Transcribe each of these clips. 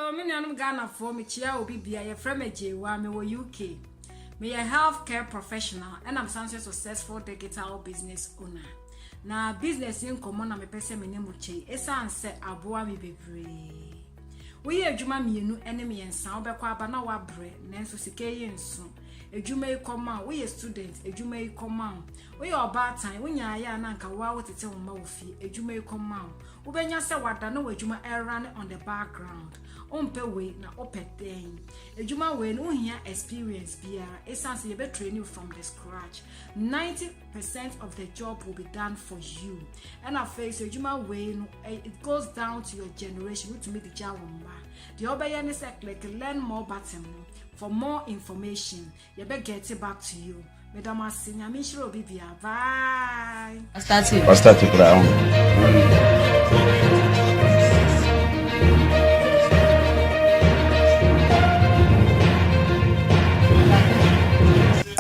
Hello, me name Ghana for me chia obi bia ye frame Jewa me wo UK. Me a healthcare professional and I'm some successful digital business owner. Na business in common na me pese me name uche. Esa anse aboa me bebre. We adwuma mienu ene me ensa obekwa aba na wa bre nenso sike ye nso. Adwuma yi koma we student adwuma yi koma we oba time we nya ya na nka wa wotete wo ma wo fi adwuma yi koma wo benya se wada na adwuma run on the background ompe we na opeten adwuma we no hia experience bia essence you be train you from the scratch. 90% of the job will be done for you and I face adwuma we no it goes down to your generation to meet the job the obey ni say click learn more button. For more information, you better get it back to you. Madam Asinya, me sure be bia. Bye. I started brown.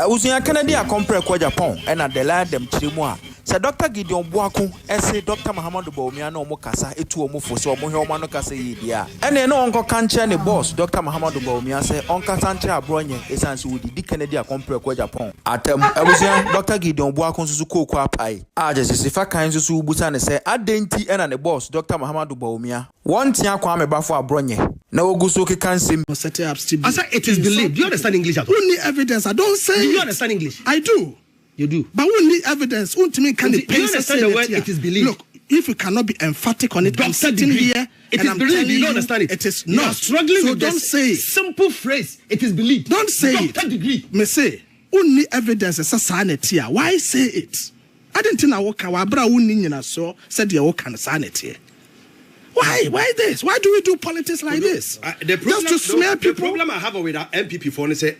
Usunya Kennedy a compare kwa Japan and Dela dem chirimu. Sir Dr. Gideon Boako, essay Dr. Bawumia no mo kasa etu omo fo so omo he omo no kasa yi dia. Ene no onko kanche ne boss Dr. Bawumia say onka sanche Abronye esanse wudi di Kennedy a compare kwa Japan. Atem abusia Dr. Gideon Boako nsusu koku apai. Aje Sefa Kayi nsusu ubusa ne say adenti ena ne boss Dr. Bawumia. One tia kwa me bafo Abronye. Na oguso ke kansem set up still. I said it is believed. Do you understand English at all? Only evidence. I don't say. Do you understand English? I do. You do. But only evidence. Do you understand the word it is believed? Look, if you cannot be emphatic on it, I'm sitting here. It is believed. You don't understand it. It is not. You are struggling so with don't say it. Simple phrase. It is believed. Don't say Doctor it. Degree. Me say only evidence is a sanity. Why say it? I didn't think I walk. Wabra uni na so said you walk and sanity. Why this? Why do we do politics like this? The problem, just to smear people. The problem I have with our MPP for say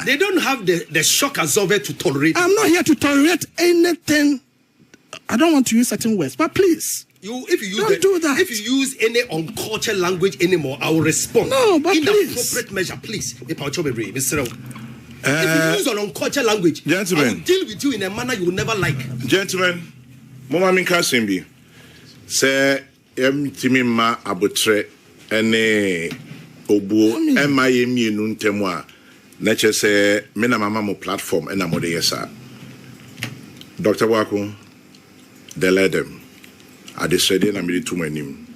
they don't have the shock absorber to tolerate. I'm not here to tolerate anything. I don't want to use certain words, but please. If you use do that. If you use any uncultured language anymore, I will respond. No, but in please. appropriate measure, please. If you use an uncultured language, gentlemen, I will deal with you in a manner you will never like. Gentlemen, Mama Minka Simbi, say. Timi ma abotre ene obuo ema yemi enu ntemu a na che se me na mama mo platform ena mo de yesa Dr. Boako Dela dem adesede na me to manim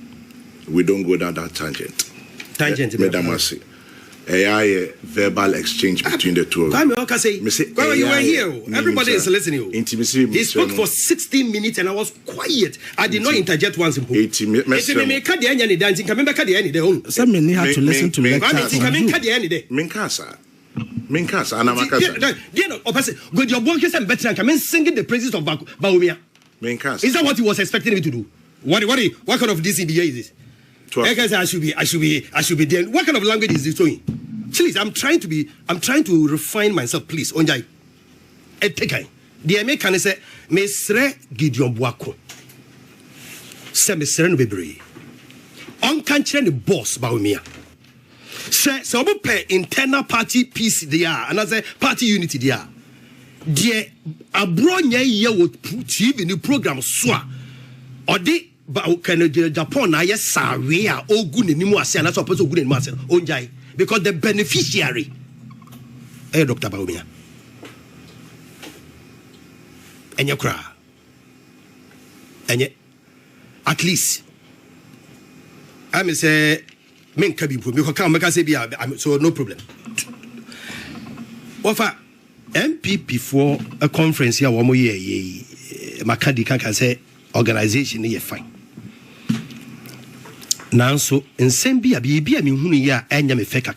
we don't go down that tangent madam asi verbal exchange between the two of them. You were here. Everybody is listening. Intimacy. He spoke for 16 minutes and I was quiet. I did not interject once. Some may have to listen to lectures. Minkasa. Good, your boy and better come singing the praises of Bawumia. Minkasa. Is that what he was expecting me to do? What kind of DCBA is this? I should be there. What kind of language is this doing? Please, I'm trying to refine myself, please. Onjai. Etekai. The American say, Mesre Gideon Boako. Say Mesre no bebre. On country the boss Bawumia. Say so play internal party peace there, another party unity there. The Abronye ye would put you in the program swa. Or the but can Japan na yes sorry o good ni mu ase na so person good ni mu ase onjai because the beneficiary Dr. Bawumia enye kra enye at least I may say men ka bi me ko make say bia so no problem ofa MPP for a conference here wo mo ye makadi kan say organization is fine. Now, so in Sambia, be a Mihuni, and Yame Feka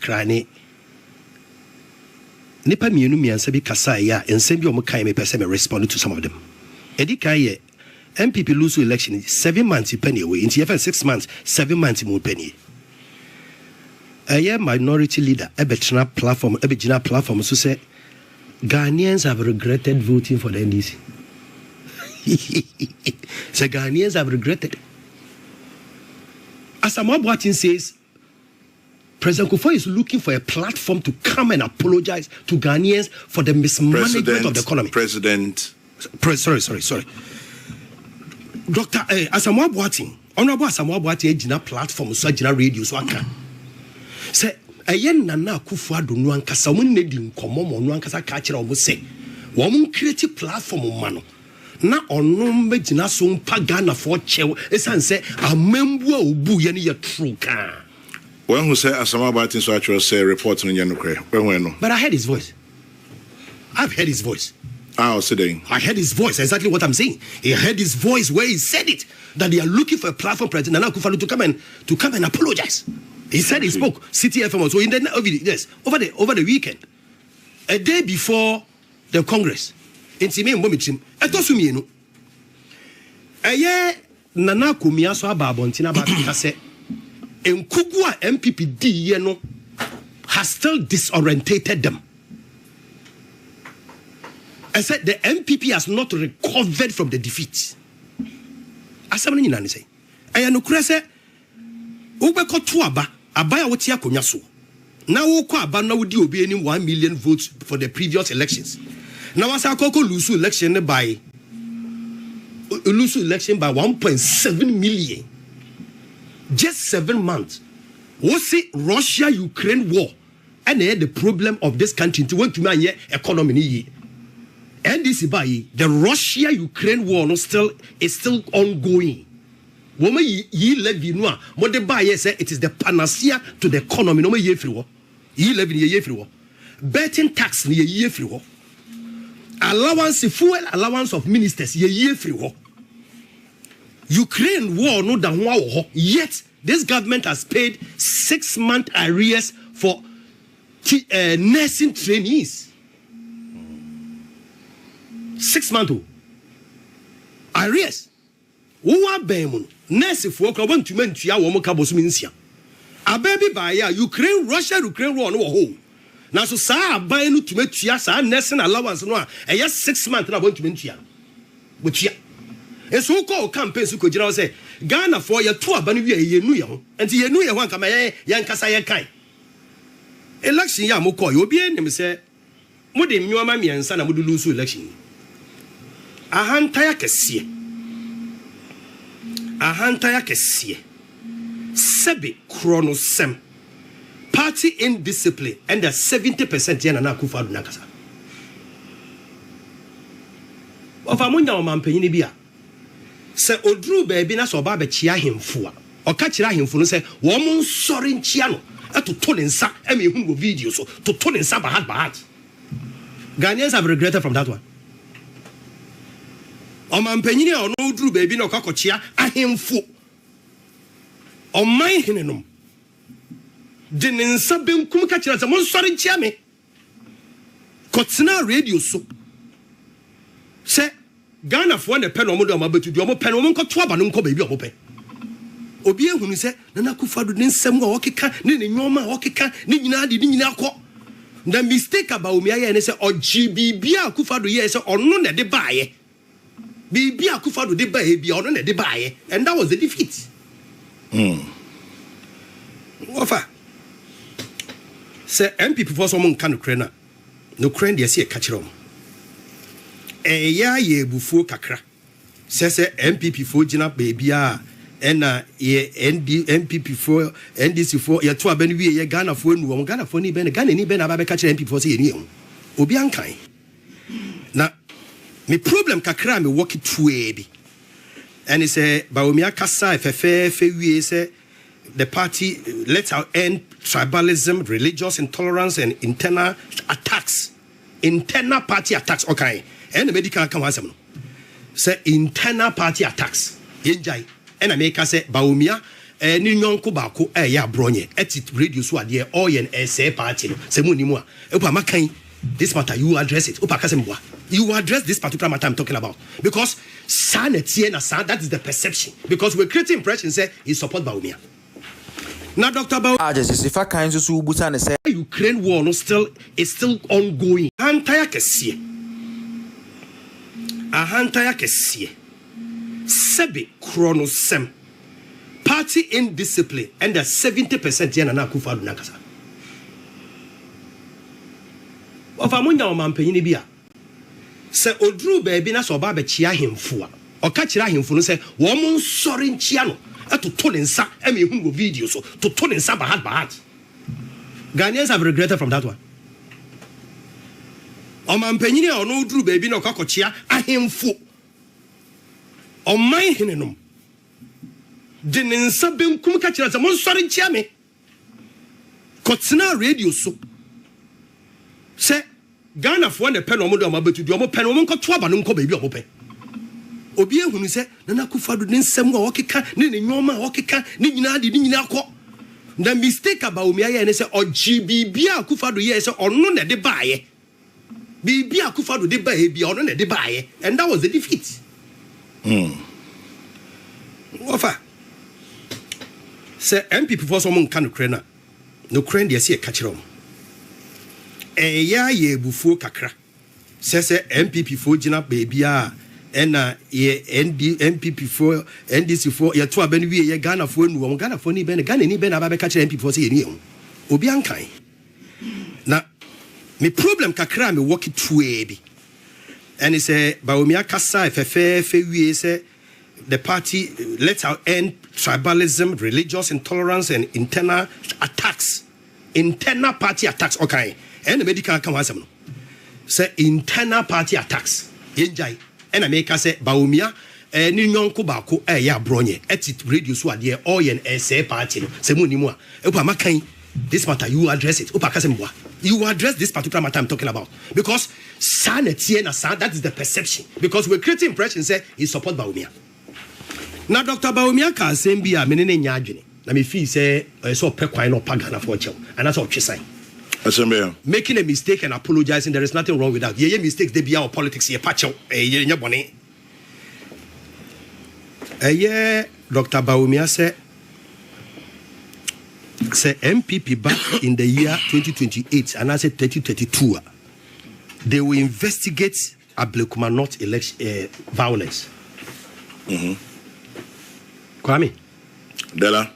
Nipa Mianumi and Sabi Kasaya, and Sambio Mokai may person responded to some of them. Edikaye, MPP lose election 7 months, penny away, in 6 months, 7 months more penny. A minority leader, Abetna platform, so say Ghanaians have regretted voting for the NDC. So Ghanaians have regretted. As Amabwatin says, President Kufuor is looking for a platform to come and apologize to Ghanaians for the mismanagement of the economy. Sorry. Dr. Asamoah Boating, Honorable Asamoah Boating, Gina platform, so Gina radio, so I can. Say ayen Nana Akufo-Addo no ankasa mo ne di nkomo mo no ankasa ka kire omo se wo mo create platform ma no na ono magina so mpa Ghana for chew esan se amembu a obu ye ne ye true ka when who say asama about so actually say report no nyanokre when no. But I heard his voice. I've heard his voice. Sitting. I heard his voice, exactly what I'm saying. He heard his voice where he said it, that they are looking for a platform President Nana Akufo-Addo to come and apologize. He said he spoke. City FM also in the yes, over the weekend. A day before the Congress. In Sime Mbomichim. Etosumi no. Aye Nana Kumia so ababontina ba kase. Enkugua MPPD ye no has still disorientated them. I said the MPP has not recovered from the defeat. As I'm saying, I am no crazy. Ubeko tuaba, abaya wotia konyaso. Now woko aba na wodi obi any 1 million votes for the previous elections. Now as akoko lose election by 1.7 million. Just 7 months. What's it? Russia-Ukraine war. And the problem of this country to want to manage economy. And this is the Russia-Ukraine war is still ongoing. Woman ye levy no what the buyer say it is the panacea to the economy. No ye free war. Ye levy ye free war. Betting tax ye free war. Allowance fuel allowance of ministers ye free war. Ukraine war no da ho yet this government has paid 6-month arrears for nursing trainees. 6 months arrears. Who are bemu nurse for want to mentia wo mo kabos minsia. Ababy ba ya Ukraine war no ho. Na so sa aban no to metua sa nursing allowance no a 6 months na want to mentia. Butia. Eso ko campaign su ko jira say Ghana for ya to aba no wi ye nu ye ho. Enti ye nu ye ho anka ma ye nkasa ye kan. Election ya mo ko ye obi enim say mo de nnyoma miensa na mo de lose election. Ahantaya kesiye sebe chronosem party indiscipline and the 70% yana na Akufo-Addo nakasa of amunya o mampanyi bia se odru baabi na so ba be chia hemfo a o ka kira hemfo no se wo mo nsori nchia no atoto ne nsa eme ehun go video so toto ne nsa bahad Ghanaians have regretted from that one. Omampanyini a ono odru baabi na okakochia ahemfo oman henenom de ne nsa benkum ka kira se mo nsori nchia me kotsina radio so se Ghana for ne pen omo do amabetu di omo pen omo nkoto aba no nko baabi omo pen obi ehunu se Nana Akufo-Addo ne nsam a okeka ne nyoma a okeka ne nyina de nyina akọ. The mistake about Bawumia ye ne se OGBB Akufo-Addo ye se ono ne de baaye. Bibi Akufo-Addo de baaye bi ono ne de baaye, and that was the defeat. Ofa. Se MPP for some kan Ukraine. No Ukraine de se e ka kire om. Ya ye bufuo kakra. Se MPP for gina baby a ena ye MPP for NDC for ye to abani wi ye Ghana for nu Ghana for ni ben Ghana ni ben aba be ka kire MPP for se ye ni obi ankan na me problem kakra me work it through bi and it's Bawumia kasa fe wi say the party let our end tribalism, religious intolerance and internal party attacks. Okay, and the medical come answer no say internal party attacks yenjai and America say Bawumia ni nyonko baako ya Abronye etit radio so ade all yen SA party no say monimu a epa makan this matter you address it opa kasemboa you address this particular matter I'm talking about because sanity na that is the perception because we're creating impression say he support Bawumia. Now Dr. Bawumia just Sefa Kayi so busa ne say Ukraine war no still ongoing. Ahantaya kesiye sebe chronosem party indiscipline and the 70% yana na Akufo-Addo nakasa. Of amunya o mampanyi bia se odru baabi na so ba be chia hemfo a o ka kira hemfo no se wo mo nsori nchia no atoto ne nsa eme ehun go video so toto ne nsa bahad Ghanaians have regretted from that one. Omampanyini a ono duru baby na okakochia ahemfo. Oman hinenom. De ne nsa benkum ka kira se mon sori nchia me. Kotsina radio so. Se Ghana fo na pe no mo de omabetu de omo pe no mo nkoto aba no nko baby omo pe. Obi ehunu se Nana Akufo-Addo ne nsem a okeka ne nyoma a okeka ne nyina de ne nyina akọ. The mistake about Bawumia and say or GBB Akufo-Addo ye say or no na de bae. BB Akufo-Addo de bae bi or no na de bae, and that was the defeat. Ofa. Say MPP for some kan Ukraine. No Ukraine dey see e catch rom. Ya ye bufuo kakra. Say MPP for gina baby a ena ye MPP for NDC for ye to abani wie ye Ghana for nu Ghana for ni ben Ghana ni ben aba be catch MPP for say ye ni ho. Obi ankan. Na me problem kakra me work it through bi. And he say Bawumia kasa fe wie say the party let out end tribalism, religious intolerance and internal attacks. Internal party attacks. Okay. And the medical come asem no. Say internal party attacks. Yenjai. And I make us say Bawumia ni nyonko baako ya Abronye etit radio so ade all yen say party no say monimu a epa makan this matter you address it opa kase mboa you address this particular matter I'm talking about because sanity na san that is the perception because we create impression say he support Bawumia. Now Dr. Bawumia ka say bia me ne nya adwene na me feel say so pekwan no pagana for chew and that's what you say. Making a mistake and apologizing, there is nothing wrong with that. Yeah, mistakes they be our politics. Yeah, patch out. Yeah, bonnet. Yeah, Dr. Bawumia say MPP back in the year 2028 and I said 2032. They will investigate Ablekuma North election violence. Kwame. Dela.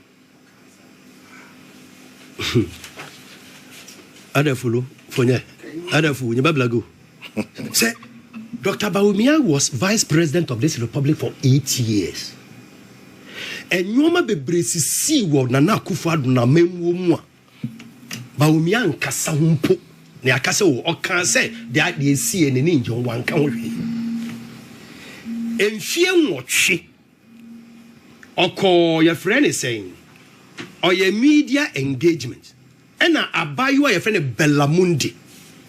Adafulo, Fonye, Adafu, Nyabablago. Say, Dr. Bawumia was vice president of this republic for 8 years. And Nyoma bebresi si wo Nana Akufo-Addo na memwo mu a. Bawumia nkasa humpo. Ne akasa wo okan say de si ene ni njon wanka ho hwe. Emfie nwotwe. Oko your friend is saying, or your media engagement. And abayu your friend Bellamundi.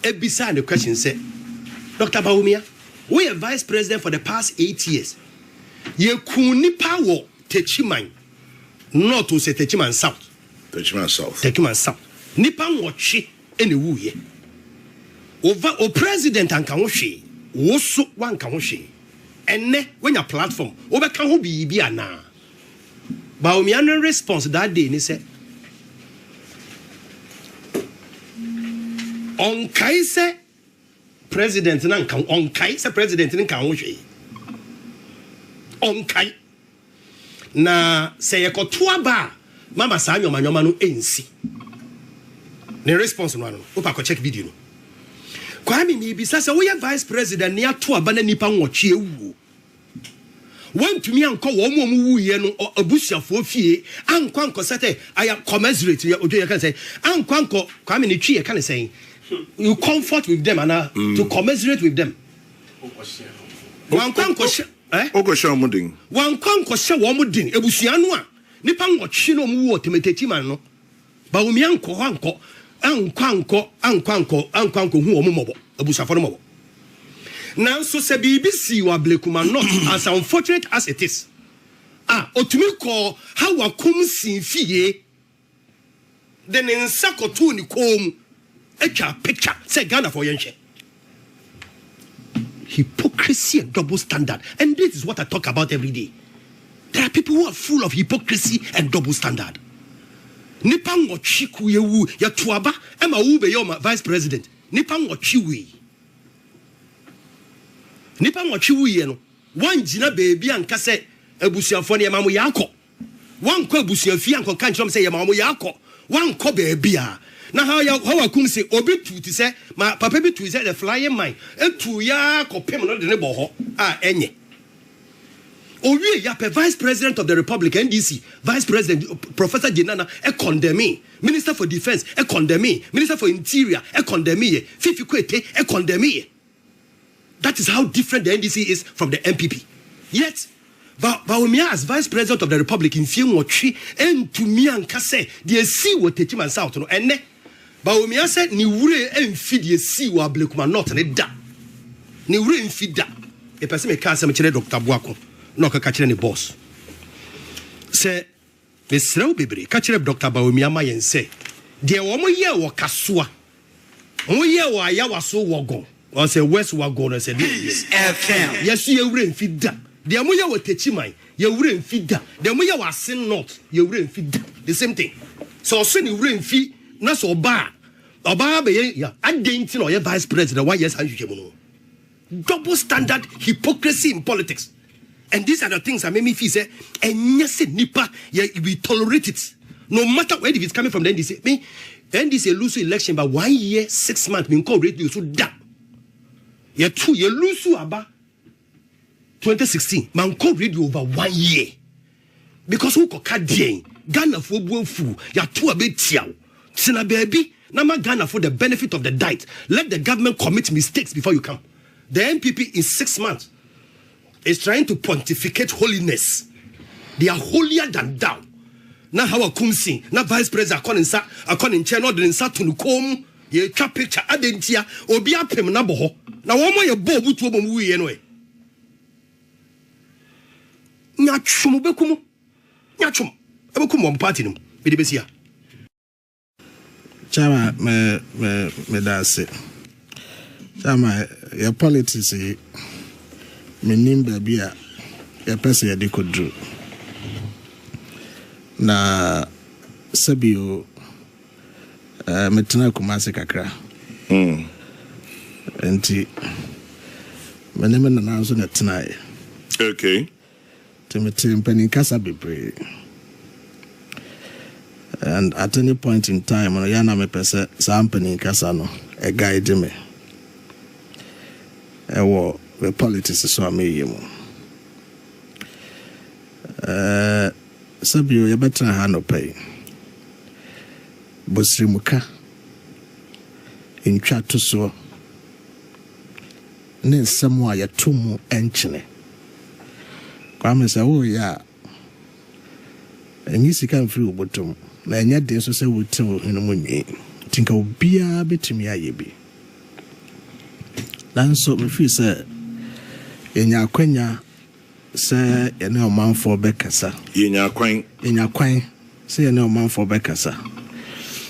Ebisa the question say, Dr. Bawumia, we are vice president for the past 8 years. Ye kuni power Techiman, not to say Techiman South. Techiman South. Techiman South. Nipan watchi any woo ye. Over o president and Kawoshi, Wosu one Kawoshi. And ne when your platform over can be na. Bawumia response that day he said, on Kaise president on Kaise president in Kawoshi. On Kai na say ekotoa ba mama sa nyoma no ensi. Ne response no opa ko check video no. Kwame mi bisa say we vice president ne ato aba na nipa nwoche ewu. Want me anko wo mo wu ye no abusiafo fie anko sete aya commensurate ojo ye kan say anko Kwame ne twi ye kan say you comfort with them and to commiserate with them. Wan kwanko Ogosho mudin. Wan kwanko she wo mudin ebusua no a nipa nwotwe no mu wo temeteti man no. Bawumia anko anko hu wo mobo ebusafo no mobo. Nanso se BBC wa Ablekuma North as unfortunate as it is. Otumi ko how wakum sin fie. Then in sakoto ni kom echa picture say Ghana for yenche. Hypocrisy and double standard. And this is what I talk about every day. There are people who are full of hypocrisy and double standard. Nipan wachiku yewu ya tuaba ema ube yoma vice president. Nipan wachiwi. Nipan wachiwi ye no. Wan jina baby anka se ebusiafo ne yamamu yako. Wan ko ebusiafi anko kanchom se yamamu yako. Wan ko baby a. Na how akum say obi tuti say ma papa bi tuti say the flying mine etu ya kopem no de ne bo ho enye Owie Yape, Vice President of the Republic, NDC, Vice President, Professor Jenana, a condemnee, Minister for Defense, a condemnee, Minister for Interior, a condemnee, Fifi Kwete, a condemnee. That is how different the NDC is from the MPP. Yet, Bawumia as Vice President of the Republic in Fiumotri, and to me and Kase, the sea will take him and south, and Bawumia said, Ni wure and feed ye sea wa blekuma not and da. Ni wure and feed da. A person may cast some Dr. Boako. No ka catch any boss. Say, Miss Row Baby, catch up Dr. Bawumia and say, dear woman, ye wa kasua. Ye wa ya was so wagon. Or say, West wagon, I said, yes, you rain feed that. The Amuya will teach mine, you rain feed that. The Amuya was sin not, you rain feed that. The same thing. So, send you rain feed, not so bad. Oba be ya, I didn't know your vice president. Why, yes, I double standard hypocrisy in politics. And these are the things that make me feel say, and yes, nipa, we tolerate it. No matter where it is coming from, the NDC. Me, NDC lose election by 1 year, 6 months, me call radio so da. You lose about 2016, man call radio over 1 year. Because who could Ghana for fu, ya two a bit tiao. Sina baby, nama Ghana for the benefit of the diet. Let the government commit mistakes before you come. The MPP in 6 months is trying to pontificate holiness. They are holier than thou. Now how a kumsi, now vice president according channel in Satunukom, ye cap picture adentia, or be up him number. Now one more your bow to we anyway. Nyachum bekumu, Nyachum, Ebukum party, Bidibesia. Chama, me that's it. Chama, your politics. Menim baby a pese ye de kodru na sabio metena kumase kakra enti menem na nanzo na tena Okay. Timothy mpani kasa bebre, and at any point in time no yana me pese sa mpani kasa no e guide me ewo the politics is so amazing. Sabio, you better hand pay. Bosrimuka in chat to so. Then somewhere ya tumu enchine. Kwame say, oh yeah. And you see can feel bottom. Na nya den so say we tell in munye. Think obia betimi ayebi. Dan so me feel say enya kwanya se ene omanfo bekasa Yenya kwan se ene omanfo bekasa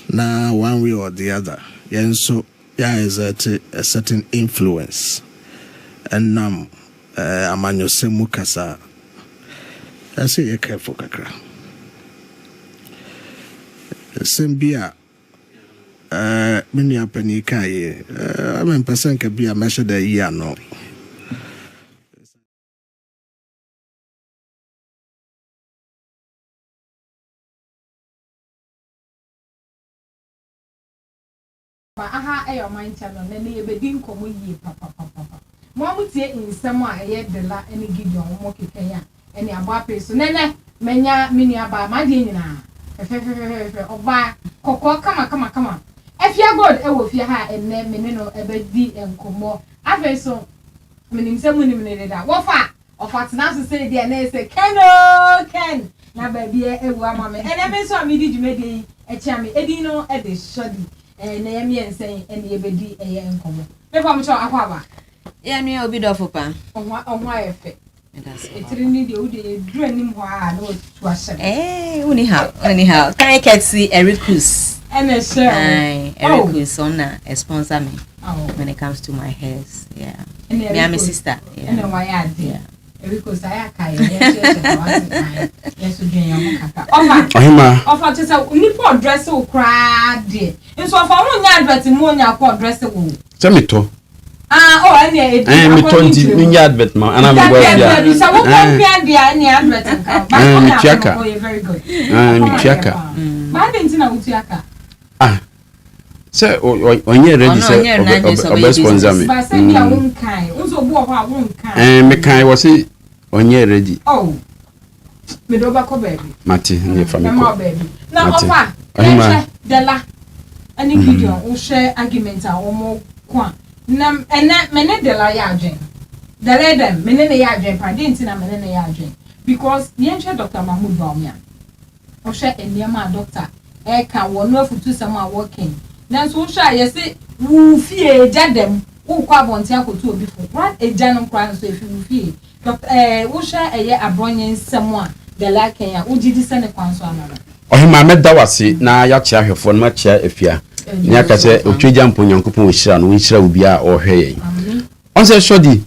na one way or the other yenso ya exert a certain influence and amanyo semu kasa I say you careful kakra sembia mini apani kai I'm person can be a measure the year no. Aha ayo man channel na ne ebedi nkomo yi papa mo amutie nsem a eye Dela ene Gideon mo keken ya ene aba peso nene menya mini aba ma de nyina fe oba kokko kama efia god e wo fie ha enne mene no ebedi nkomo afeso minim se munim ne da wo fa ofa tena so se de na se Ken na ba bia ewu ama me ene me so amidi djumede e chia me edi no e de shodi na yemi ensen ene ebedi eye nkomo me kwa mcho akwa ba ya nua obi dofo pa onwa efe etiri ni de ude dru anim ho a no tu ahye anyhow can I get see Ericus ene share Ericus on sponsor me when it comes to my hairs me and my sister ene why ade Ericus ayaka yes dwen yam kaka ofa tesa nipo dress o kra de nso ofa won nya advert mo nya ko dress wo Semito. Anya me 20 nya advert ma ana me go bia. So what can be any advert nka. Michiaka. Very good. Michiaka. Ba de ntina wutuaka. Say onye ready say obe sponsor me. Ba say bia won kan. Unso bo ho a won kan. Me kan wo say onye ready. Oh. Me do back baby. Mati ne famiko. Baby. Na ofa. Dela. Ani Gideon o share argument a omo kwa. Na mene Dela ya adwen. Dela dem mene ne ya adwen pa dey ntina mene ne ya adwen. Because the ancient Dr. Mahmoud Bawumia. O share eniema doctor. E ka wono afutu sam a working. Then so share yesi wu fie jadem. Wo kwa bonti akotu obi fo. What e janom kwa so efi wu fie. Wo share eye abronye nsem a Dela Kenya wo gidi se ne kwanso amara. Ohima meda wase na ya chia hwefo no ma chia afia. Ni aka se otweja mpo nyankopon ohira no nhira obi a ohwe yen. Onse shodi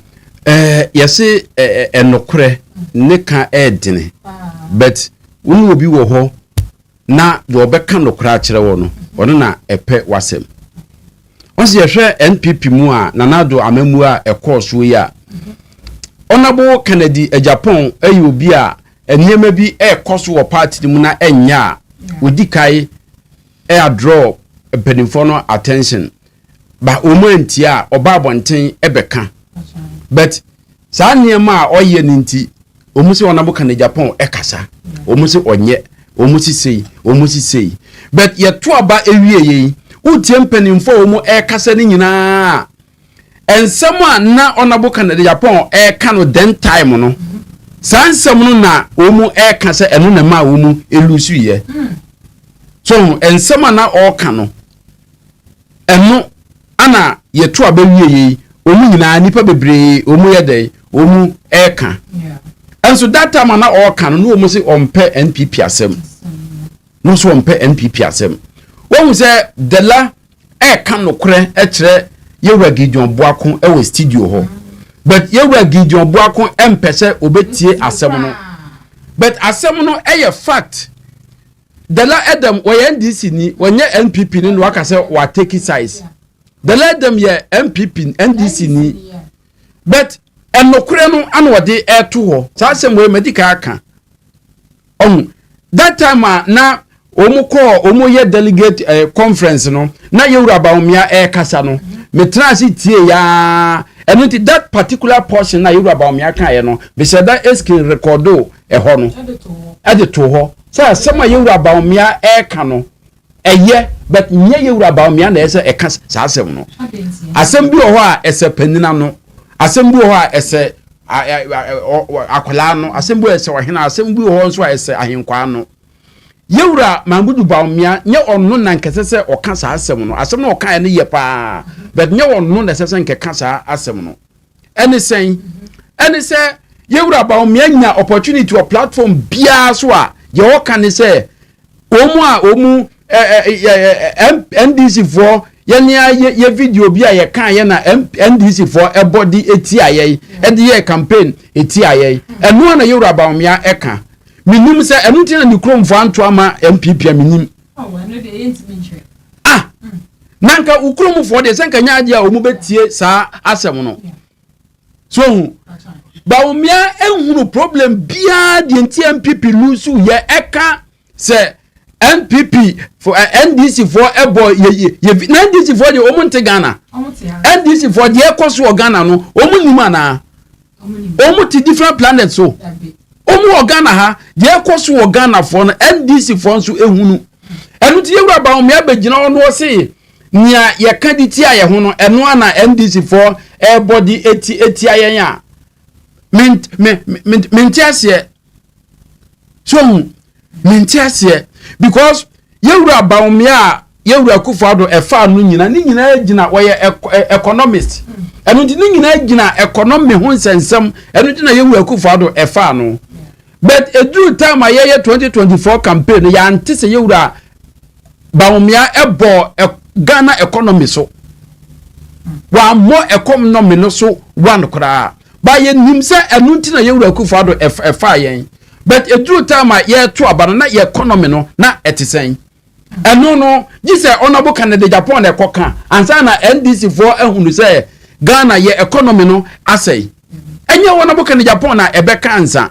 yesi enokre ne ka edine. But wonu obi wo ho na do obeka nokra a kire wo no ono na epe wasem. Onse yehwe NPP mu a nanado amamu a ekoso yi a Onabo Ken Agyapong ayi obi a eniema bi ekoso wo party mu na enya odikai draw penifo no attention ba omanti a oba abonten ebeka but sa niema a oye ninti omusi Onabo Ken Agyapong ekasa omusi onye omusi sei but ye to aba ewie yi utie penifo omu ekasa ni nyina ensema na Onabo Ken Agyapong eka no den time no sansem no na omu eka se eno na ma omu elusu ye so ensema na oka no eno ana ye to abawie yi omu nyina nipa bebre omu ye dey omu eka enso that time na oka no omu se ompe NPP asem no so ompe NPP asem wo se Dela eka no kure e kire Yewura Gideon Boako e studio ho but Yewura Gideon Boako empese obetie asem no but asem no e fact Dela Adam we NDC ni wonye NPP ni no aka se wa take size Dela Adam ye NPP NDC ni but enokure no ana wode eto ho sa asem we medical aka that time na omu ye delegate conference no na Yewura Bawumia kasa no metrasi tie ya eno that particular portion na Yewura Bawumia kan ye no be said that screen recordo ho no edito ho say sama Yewura Bawumia ka no eye but nye Yewura Bawumia na ese eka sa asem no asem bi ho a ese panina no asem bi ho a ese akola no asem bi ese ohena asem bi ho nso a ese ahenkwa no Yewura Mahmoud Bawumia nye onno na nkese se oka sa asem no asem no oka ne ye pa but nye onno na sese nkeka sa asem no ene sen Yewura Bawumia nya opportunity or platform bia so a ye oka ne se omu NDC for ye video bia ye kan ye na NDC for e body eti aye e de ye campaign eti aye eno na Yewura Bawumia eka minim se enu tina ni kromfo anto ama MPP minim eno de yentimi nanka ukromfo de senka nyaade a omu betie sa asem no so Bawumia ehunu problem bia de nti MPP lusu ye eka se NPP for NDC for ebo ye NDC for de omu nte Ghana NDC for de ekoso Ghana no omu nima na omu ti different planets so omu Ghana ha de ekoso Ghana for no NDC for so ehunu enu ti Yewura Bawumia begina ono se nia ye kanditi aye ho no eno ana NDC for body eti ayen a mentiasie so mentiasie because Yewura Bawumia Yewura Kufuado efa no nyina ni nyina gina woye economist eno ti ni nyina gina economy ho nsensem eno ti na Yewura Kufuado efa no but eduru time aye 2024 campaign ya antise Yewura Bawumia ebo Ghana economy so wa mo economy no so one kra ba ye nim se enu ntina Yewura Kufuado efa yen but eduru time ye to abana na ye economy no na etisen enu no gise Onabo Ken Agyapong na ekoka ansa na NDC for ehunu se Ghana ye economy no asai enye Onabo Ken Agyapong na ebeka ansa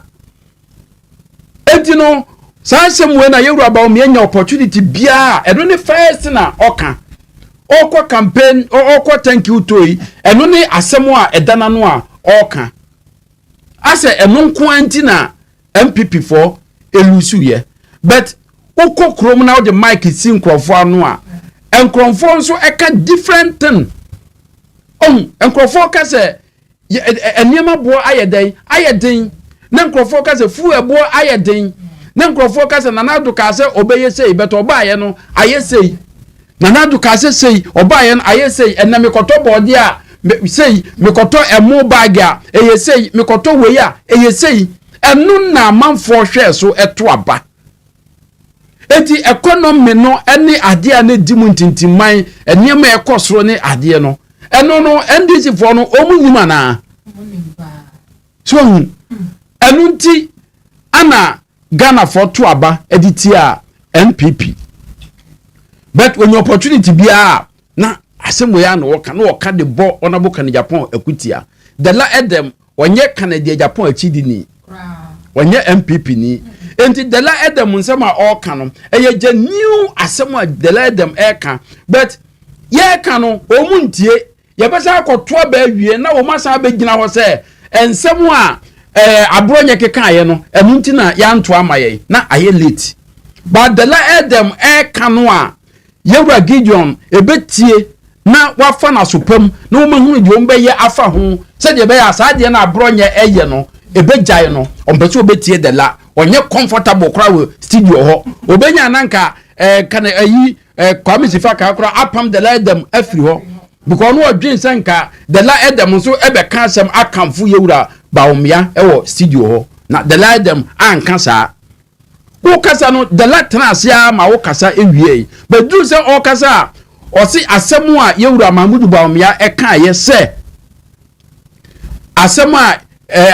etino sansem we na Yewura Bawumia nya opportunity bia eno ne first na oka okwa campaign okwa thank you to eno ne asemo a edana no a oka ase eno nko anti na MPP for elusu ye but ukọ krom na the mic si nkrofo anu a nkrofo nso eka different thing nkrofo ka se eniema bo ayeden na nkrofo ka se fu ebo ayeden na nkrofo ka se nanado ka se obeye sei but obaye no ayesei nanado ka se sei obaye no ayesei enna mekoto body a sei mekoto emo bag a eyesei mekoto we a eyesei enu na manfo hwe so eto aba eti economy no eni ade a na dimu ntintimman eniema ekosoro ne ade no eno no NDC for no omunyima na so enu nti ana Ghana for to aba editi a MPP but when your opportunity bia na asemo ya no woka de bo onabo Ken Agyapong akutia Dela Edem onye Canada Japan achidi ni onye MPP ni enti Dela Edem nsema oka no eye new asemo Dela Edem eka but ye ka no omuntie ye besa akoto ba awie na wo masa abegina ho se ensemo a Abronye kekaye no enu nti na ya nto amaye na aye late but Dela Edem eka no a yewra Gideon ebetie na wafa na sopam na wo mahunu de ombeye afa ho se de be ya saade na Abronye eye no ebegyae no ompese obetie Dela onye comfortable kra we studio ho obenya nanka kana ayi Kwame Sefa Kayi kra apam Dela Edem afiri ho because no odwen senka Dela Edem nso ebeka asem akamfo yewra Bawumia ewo studio ho na Dela Edem anka saa wo kasa no Dela transia ma wo kasa ewie but do say o kasa o si asemu a yewura Bawumia eka ye se asemu a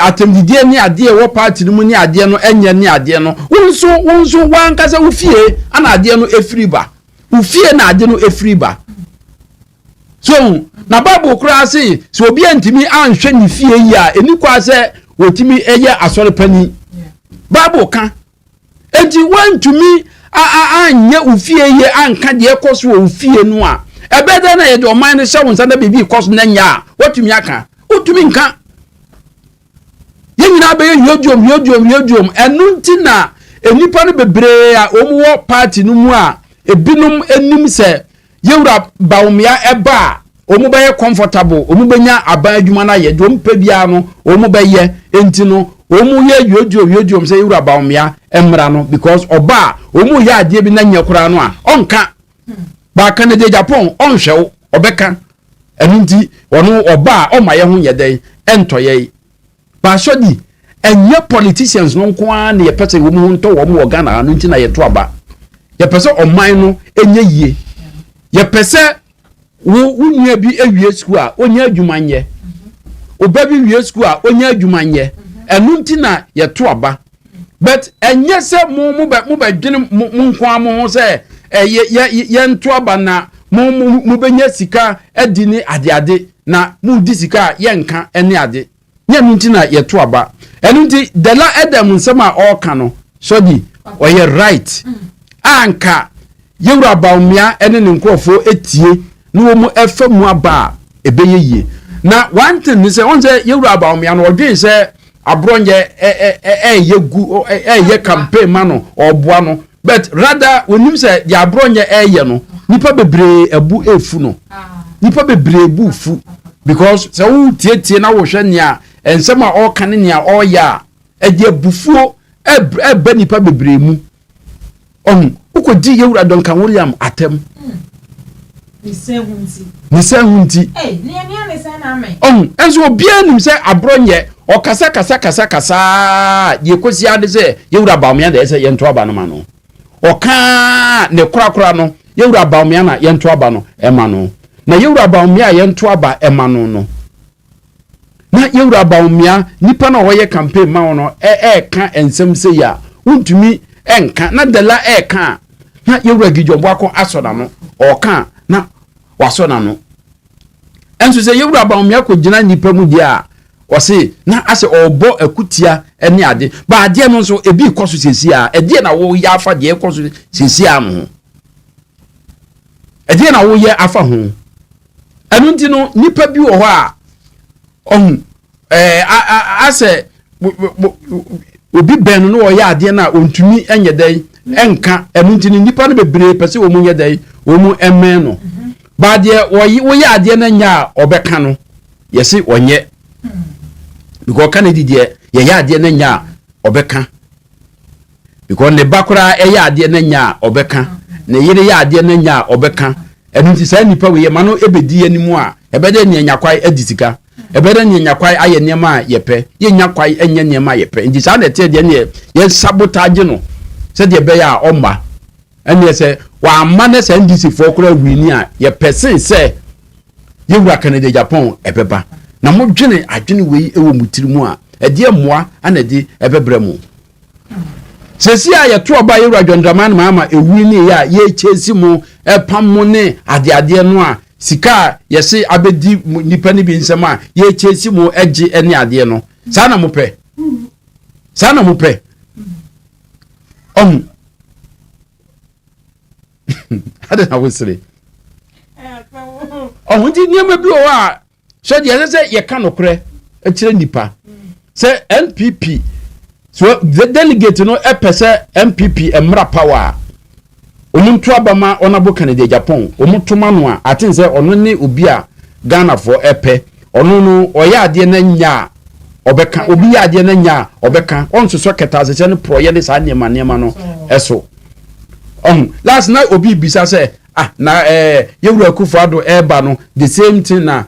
atemdidie ni ade wo party no mu ni ade no enye ni ade no wonso wan kasa wo fie ana ade no efiri ba wo fie na ade no efiri ba so na Bible kura say so obi antimi anhwe ni fie yi a enikwa se wotimi eye asore pani Bible kan enti wantumi anye ufie ye anka de ekoso ufie no a ebeda na ye de oman ne hye wonsa na bibi ekoso na nya watumi aka utumi nka ye nyina be yodwom enu nti na enipa no bebre a omuwo party no mu a ebinum enim se yewura Bawumia eba omu be comfortable omu benya aban adwuma na ye de omu pa bia no omu be ye enti no omu ye yodwom se yewura Bawumia emra no because oba omu ye ade bi na nyekura no a onka ba Canada Japan onhwew obeka enu nti ono oba o ma ye ho yeden entoye ba shodi enye politicians no nko a na ye pese wo mu nto wo mu Ghana no nti na ye to aba ye pese oman no enye yie ye pese wo nua bi ewie school a onye adwumanye oba bi wie school a onye adwumanye enu nti na ye to aba but enye se mu be dwene mu nko am ho se ye nto aba na mu benya sika adini ade na mu di sika ye nka ene ade nye nti na ye to aba enu nti Dela Edem nsema oka no sodi oye right anka yewura Bawumia ene ne nkrofo etie no wo mu efa mu aba ebeyeye na one thing ni se onze yewura Bawumia no odwen se Abronye yegu ye campaign ma no oboa no but rather onim se the Abronye no nipa bebre ebu efu no nipa bebre ebu fu because se wo tie na wo hwe nia ensema o kan nia o ya eje bufuo ebe nipa bebre mu ukodi yewura Duncan William atem ni se hunti ni se na me enso obia nim se Abronye o kasa ye kosi ade se yewura Bawumia de se yento aba no ma no o ka ne kura no yewura Bawumia na yento aba no ema no na yewura Bawumia yento aba ema no na yewura Bawumia nipa na hoye campaign ma no ka ensem se ya untumi enka na Dela ka na yewura Gideon Boako asoda no o ka na wasona no enso se yewura Bawumia ko gina nipa mu dia o se na ase obo akutia ene ade ba ade no so ebi koso sesi a ede na wo ya afa de koso sesi a no ede na wo ya afa ho enu nti no nipa bi wo ho a ase obi ben no oya ade na ontumi enye dai enka enutini nipa no bebre pese wo mu nye dai wo mu emen no ba de wo ya ade na nya obeka no yesi onye because Kennedy de ye ya ade na nya obeka because ne bakura e ya ade na nya obeka ne yire ya ade na nya obeka enunti sa nipa we ye ma no ebedi animu a ebede ne nya kwai adisika ebede ne nya kwai aye niema yepe ye nya kwai enye niema yepe nti sa na te de ne ye sabotage no se de be ya omma ene se wa amma ne se ndisi fo kura wini a ye person se ye wura Canada Japan ebeba na mo dwene adwene we ewo mutirimu a ede moa anade ebebre mu sesi a ye to oba ye wura dwondraman mama ewini ya ye chesi mu epam mu ne ade no a sika yesi abedi nipa ni bi nsem a ye chesi mu eji ene ade no sa na mo pe hade na wosire ndi niema bi o a so de se ye ka nokre e kire nipa se NPP so the delegate no epese MPP emra power omuntu abama onabo Canada Japan omutoma no a atin se ono ne obi a Ghana for epe ono no oya ade na nya obeka obi ya ade na nya obeka onso so keta se ne pro ye de sa niema no eso last night obi bisa se na yewura Akufo-Addo eba no the same thing na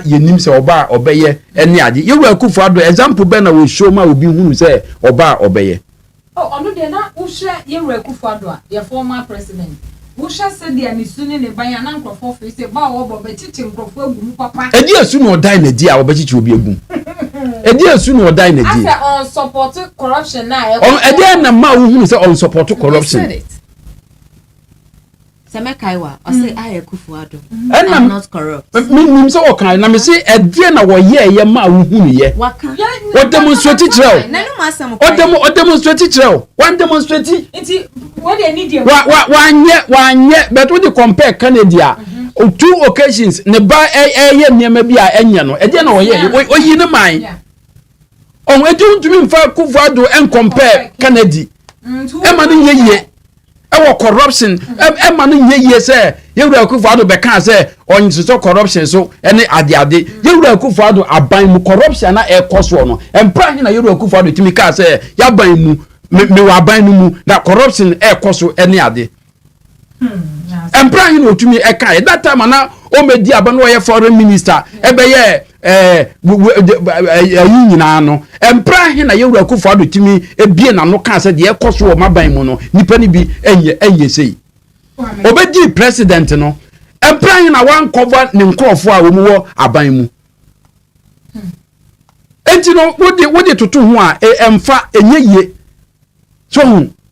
yenim se oba obeye ene ade yewura Akufo-Addo example be na we show ma obi hunu se oba obeye ono de na uhwe yewura Akufo-Addo a your former president uhwe se de ani suni ne ban na nkrofo fe se ba wo bo be chichi nkrofo agum papa edi asu no odai na di a wo be chichi obi agum edi asu no odai na di ase on support corruption na edi na ma wo hunu se on support corruption Sefa Kayi I say I Akufo-Addo I'm not corrupt me so okay na me say ede na wo ye ma wo hunu ye o demonstrate trel o demonstrate trel one demonstrate nti what they need wanye but we compare Canada on 2 occasions ne ba ye niema bi a enye no ede na wo ye oyi ne man on edu ntumi mfa Akufo-Addo en compare Canada e ma no ye ewo corruption ma no ye se yewura Akufo-Addo be kan se onyiso corruption so ene ade yewura Akufo-Addo aban mu corruption na e koso no empra hin na yewura Akufo-Addo timi ka se ya ban mu me wa ban mu na corruption e koso ene ade empra hin otumi e kan that time na o medi aban wo ye foreign minister e be ye nyina no empra hin na yewura Akufo-Addo timi ebie na no kan se de e koso o maban mu no nipa ni bi enye sei obedi president no empra hin na wan cover ne nkrofo a wo mu wo aban mu enti no wodi tutu ho a emfa enye ye so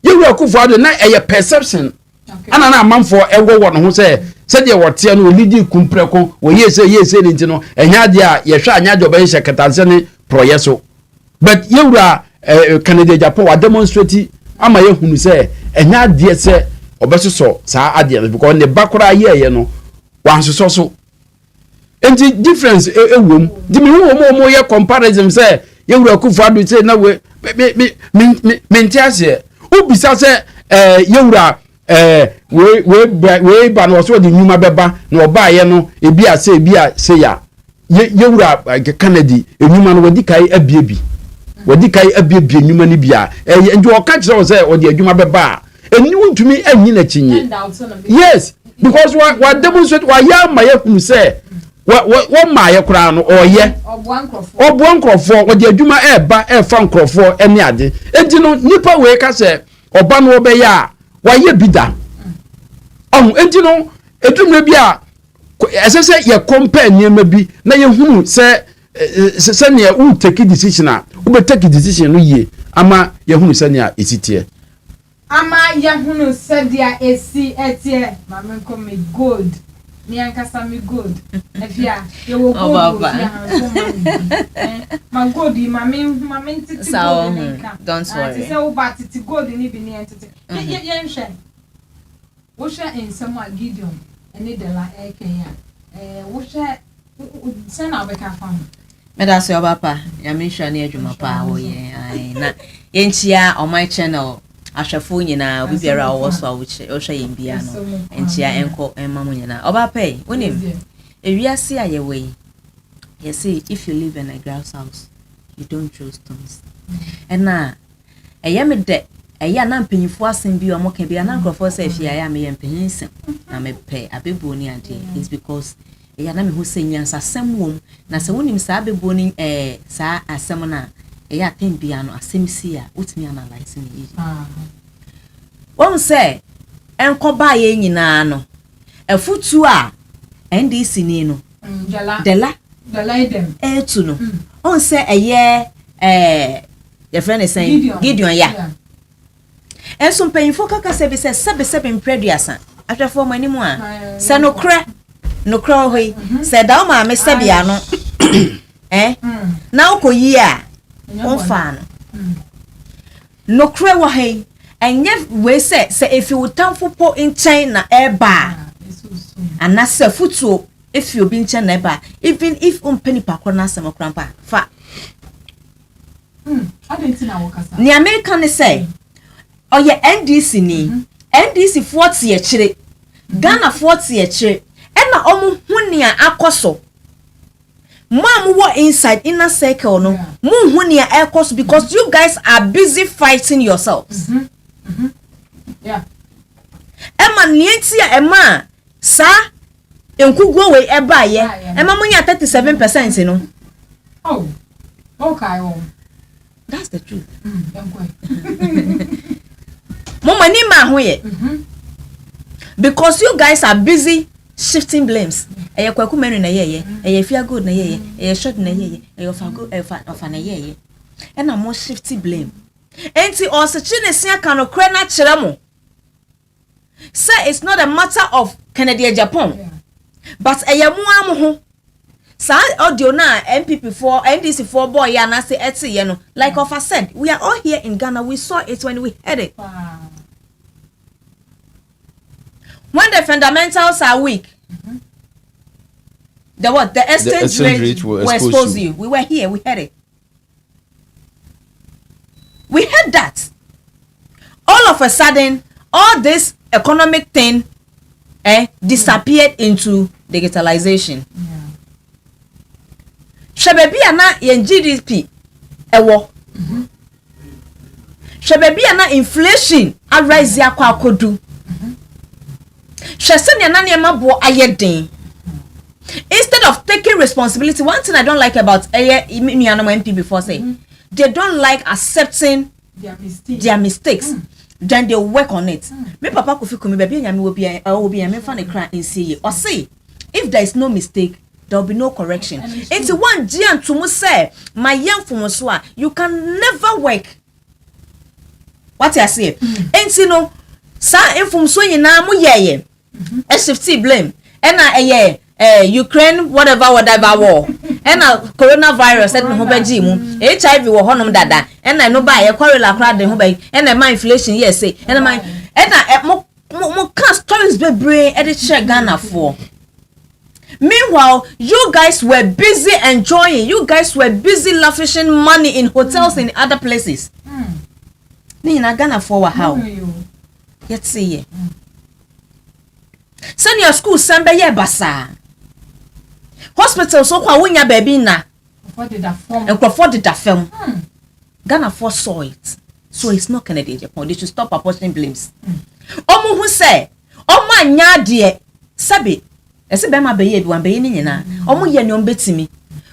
yewura Akufo-Addo na eye perception ana na amanfo ewo no ho se de wote no lidi kumpreko wo yese ni ntino enya de a ye hwa anya de obaye ketanse ne proyeso but yewura Canada Japan wa demonstrate ama ye hunu se enya de se obesoso saa ade because ne bakora ye no wan so enti difference ewom di mi wo ye comparison se yewura Akufo-Addo se na we me ntiase ubisa se yewura we ba no so de nyuma beba na oba ye no ebi a se ya yewura Canada enyuma no wadi kai abiebi enyuma ni bia nje o ka kire o se o de adwuma beba enu ntumi anyi na chinye yes because wa demonstrate wa ya ma ye kunu se wa ma ye kura no oye obo nkrofo o de adwuma e fa nkrofo ene ade enti no nipa we ka se oba no obe ya wa ye bida enti no edumre bi a esese ye compare niema bi na ye hunu se ne u take decision a u be take decision no ye ama ye hunu se ne a esitie ama ye hunu se dia esi etie mama ko me gold ni ankasa me gold efia ye wo gold ma gold mama ntiti gold ni ka don't worry se u ba titi gold ni bi ni ntiti ye nhwe wo hwe ensem a Gideon ene Dela Kenya wo hwe se na be ka fam Meda se obapa ya misha ne adwuma pa wo ye ai na yenchia on my channel ahwefo nyina obi biara wo so a wo hwe yembia no enchia enko emma nyina obapa wonim ewiase a yewe you say if you live in a grass house you don't throw stones and na me de na mpanyifo asem bi o mo ka bi na nkrofo say fia ya me yempanyinsen na me pe abebu ni ade is because na me ho senyansa asem wom na se wonim sa abebu ni sa asem na atem bia no asem si a utimi analyze ni yi won say enko ba ye nyina no afutu a NDC ni no Dela idem etu no on say your friend is saying Gideon ya and some painful kaka say be say sebe impreduasa after for many more say no cra hoy say da ma me sebia no na ukoyi a on fa no cra wo hey and yet we say if you would for in China eba and na say futu if you been China eba even if penny pakona sem okrampa fa I didn't know what kasa. Ni American say oye NDC ni NDC 40 ye chire Ghana 40 ye chire e na omu hunia akoso Mom wo inside inner circle no mu hunia akoso because you guys are busy fighting yourselves. Yeah. Emma nientia emma sa enkugwo we eba ye emma munya 37% no. Oh. Okay. That's the truth. Mama ni ma ho ye. Because you guys are busy shifting blames. Eye kwaku menu na ye. Eye fia good na ye. Eye short na ye. Eye fa good of na ye. And na more shifty blame. Enti also chinesia kano kre na kire mo. Say it's not a matter of Ken Agyapong. But eye mu am ho. Sa audio na MPP4 NDC4 boy ya na say eti ye no like of I said we are all here in Ghana we saw it when we heard it. When the fundamentals are weak the exchange rate will expose you. We were here, we heard it. We heard that all of a sudden all this economic thing disappeared into digitalization. Shebebi ana yen GDP ewo shebebi ana inflation arise akwa akodu shese ne na ne mabo ayeden instead of taking responsibility. One thing I don't like about MP before say they don't like accepting their mistakes. Then they work on it. Me papa kofi kumi baby nyame obi me fa ne kra nsie or say if there is no mistake there will be no correction. It's one gian to mu say my young from so you can never work. What I say? And you know, sa infum so nyina mu yeye. E shifty blame. And na Ukraine whatever war. And na coronavirus and ho beji mu. HIV wo honom dada. And na no ba ye quarrel crowd de ho ba. And na inflation yes say. And na mo can stories be brain e dey share Ghana for. Meanwhile, you guys were busy enjoying. You guys were busy lavishing money in hotels in other places. Ni na Ghana for how? Yet see ye. Send your school send ye basa. Hospital so kwa wunya baby na. For did that film. Ghana for saw it. So it's not Ken Agyapong. They should stop apportioning blames. Omo who say, Oma nya de sabi. Ese be ma be ye bi wan be ye ni nyina omo ye nyom betimi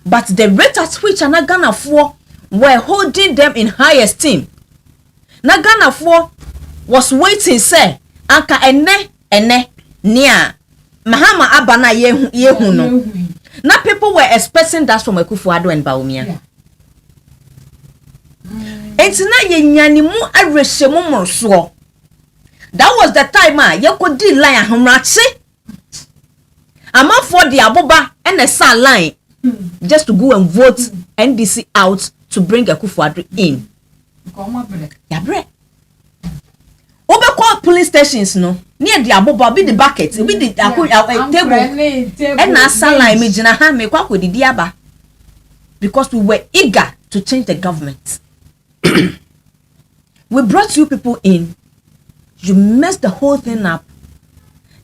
but the rate at which na Ghana for were holding them in high esteem na Ghana for was waiting say anka ene nia mahama abana ye hu no na people were expecting that from Abronye Bawumia entina ye nyani mu arehemu morso that was the time ye ko di line ahomrache I'm up for the aboba and a sal line just to go and vote NDC out to bring a Akufo-Addo in. Yabre. Over police stations no near the aboba be the bucket be the table and na sal line me jina ha me kwa ko di diaba. because we were eager to change the government. We brought you people in. You messed the whole thing up.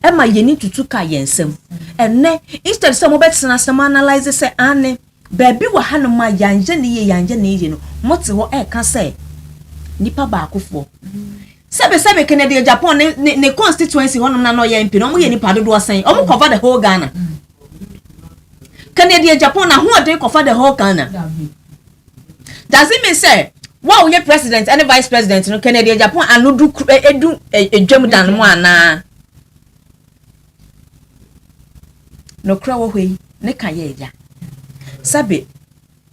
Emma, you need to took yensem. And then instead some of some analyze say Anne, baby wa hanuma yanje no. What's what I can say? Nipa baako for. Sebe Ken Agyapong ne constituency hono na no ye mpi no mo ye nipa dodo asan. Omo cover the whole Ghana. Ken Agyapong na who dey cover the whole Ghana. Does it mean say wow ye president and vice president no Ken Agyapong anodu edu edwam dan mo ana no kra wo hwe ne ka ye ja sabe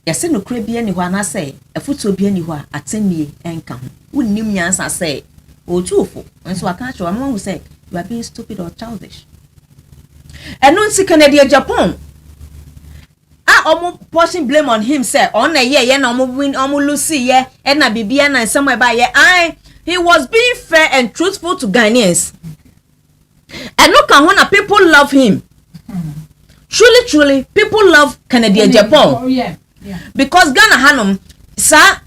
yase no kra bia ni ho ana say afuto bia ni ho a atemmie enka ho wonnim nyansa say otuofo nso aka cho am who say you are being stupid or childish and no see Ken Agyapong omo pushing blame on him say on na ye na omo win omo lose ye and na bibia na somewhere by ye he was being fair and truthful to Ghanaians and look at when people love him. Truly people love Ken Agyapong. Oh yeah. Because Ghana hanum sa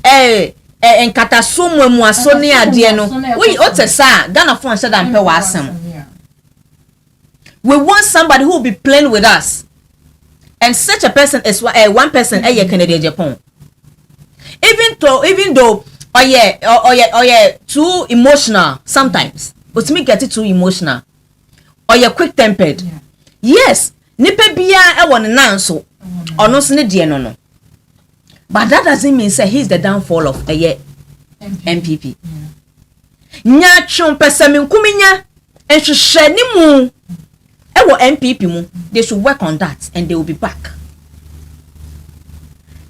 enkata somo mu asoni ade no we ote sa Ghana fon said am pe wasam. We want somebody who will be playing with us. And such a person is one person Ken Agyapong. Even though oh yeah too emotional sometimes. But me get it too emotional. Or you're quick tempered. Yeah. Yes, nipa bia e won nan so. Ono so ne de no. But that doesn't mean say he's the downfall of MPP. Nya twon pese me nkuminya enhwehwe ni mu e wo MPP mu. They should work on that and they will be back.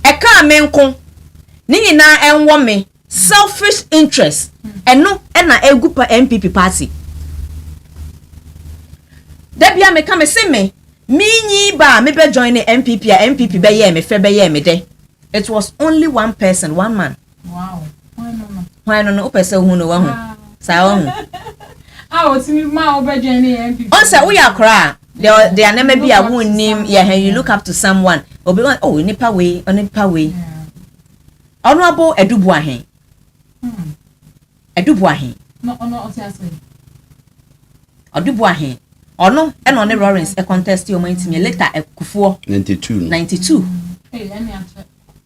E ka menko ni nyina enwo me selfish interest eno na egupa MPP party. Debia me come say me nyi ba me be join the MPP a MPP be ye me fe be ye me de. It was only one person, one man. Wow. Why no o pese hu no wa hu. Sa o hu. O ti mi ma o be join the MPP. On say we akra. They are never be a won name. Yeah, you look up to someone. Obi oh nipa we, onipa we. Honorable Edubu ahen. Edubu ahen. No, o ti ase. Edubu ahen. Ono eno ne Lawrence e contest o manti me later e kufuo 92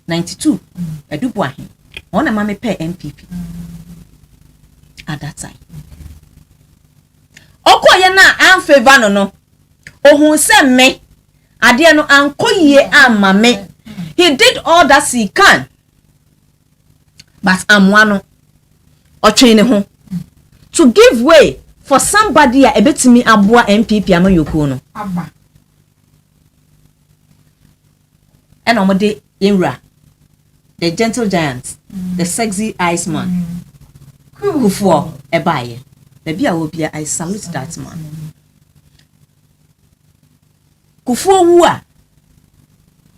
92 Edubu ahen ona ma me pay MPP at that time okoye na am favor no ohun se me ade no ankoye amma me he did all that he can but amwano otwe ne ho to give way for somebody a ebetimi aboa MPP amayoko no aba and omode yenra the gentle giant the sexy ice man kufuo ebaye baby a obi I salute that man kufuo wu a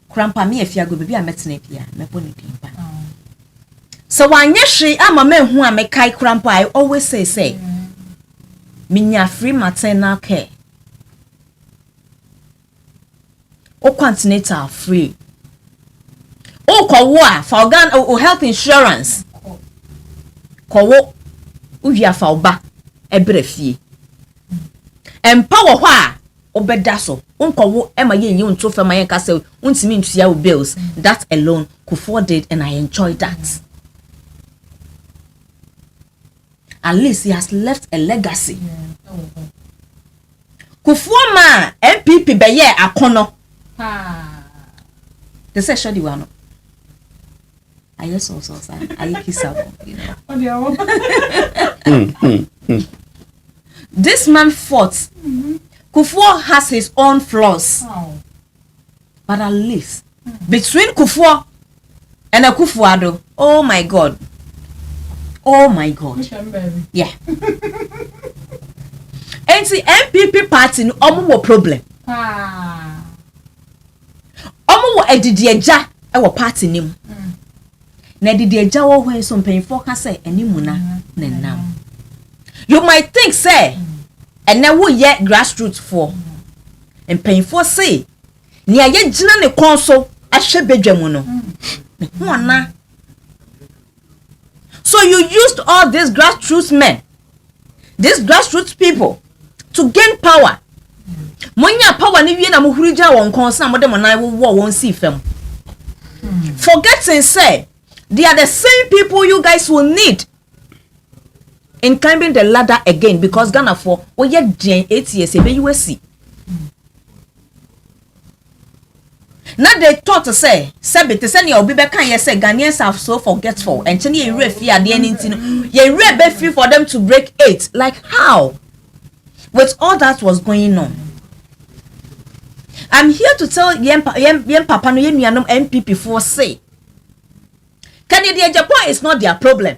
krampa me afiago baby a metene pia mepo ne pimpa so wanye hwe ama mehu a mekai krampa I always say minya free maternal care o continental free o kowo a for organ o health insurance kowo uwia fa oba ebrefie empower ho a obeda so unkowo ema ye nyi unto fema ye kase untimi ntua o bills that alone could afford it and I enjoyed that. At least he has left a legacy. Kufuoma MPP be ye akono. They say shodi wano. I also say I kiss up, you know. This man fought. Kufuor has his own flaws. But at least between Kufuor and Akufo-Addo, oh my God. Oh my God. Yeah. And the MPP party no omo problem. Omo wo edidieja e wo party nim. Na edidieja wo hwen so mpanyfo ka say animu na nam. You might think say and na wo ye grassroots for. Mpanyfo say ni aye gina ne kon so ahwe bedwam no hona. So you used all these grassroots men, these grassroots people to gain power. Monya power ni wie na mo hurija won konsa mo de mo nan wo won si fam. Forgetting say they are the same people you guys will need in climbing the ladder again, because Ghana for oye 8 years ebe USC. Now they thought to say te say obi be kan ye say Ghanaians are so forgetful and tell ye refi ade anything ye re be free for them to break 8. Like how? With all that was going on, I'm here to tell yen papa no yen nuanom MPP for say Ken Agyapong is not their problem.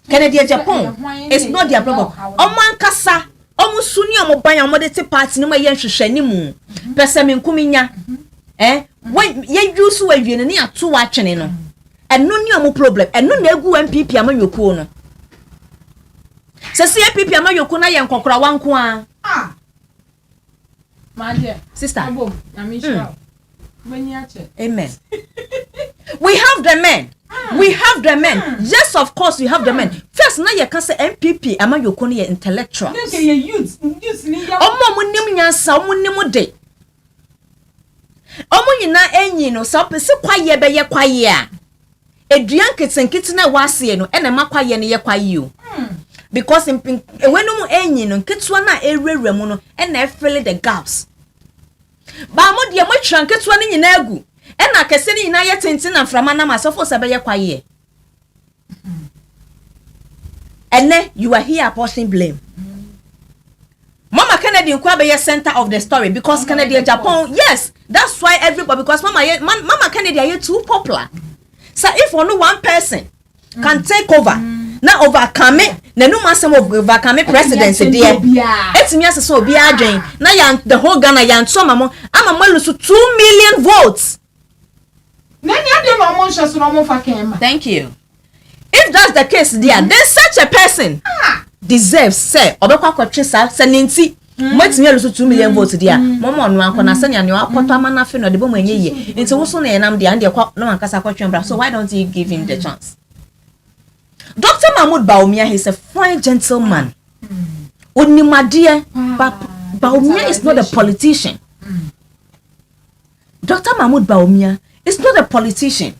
Ken Agyapong is not their problem. Oman kasa omo suni omo ban omo de te party no ma yen hwehwe ni mu pese me nkuminya when yen use we wie ne ato wa twene no eno ni omo problem eno na egu MPP amanyokuo no se se MPP amanyokuo na yen kokora wanko a my dear sister amen. We have the men. We have the men. Yes, of course, we have the men. First, now you can say MPP. Am I your corner intellectual? Youth. Omo munim nyansa, omo nim de. Omo nyina enyi no so pese kwaye be ye kwaye a. Eduan kitenkite na wase no ena makwaye ne ye kwaye o. Because wenum enyi no ketwa na ewrewra mu no ena fill the gaps. Ba mo de mo twan ketwa ne nyina agu. Ena kese ni nyina ye tenten na frama na masofo se be ye kwaye. Ene you are here apportioning blame. Mama Kennedy nkwa be center of the story because Kennedy Agyapong, yes, that's why everybody, because Mama Kennedy are too popular. So if only one person can take over, now overcome it, na no man some of overcome presidency there. It's me as so be adwen. Now the whole Ghana yan so mama, I'm a lose 2 million votes. Thank you. If that's the case there, then such a person deserves say obekwa kwatwesa saninti matimi lose 2 million votes there. Mama onu anko na sanya ne apoto amana fe no de bomo enye ye. Nti wo so na enam de ande kwa no ankasa kwatwembra. So why don't you give him the chance? Dr. Mahmoud Bawumia is a fine gentleman. Onimade Bawumia is not a politician. Dr. Mahmoud Bawumia is not a politician.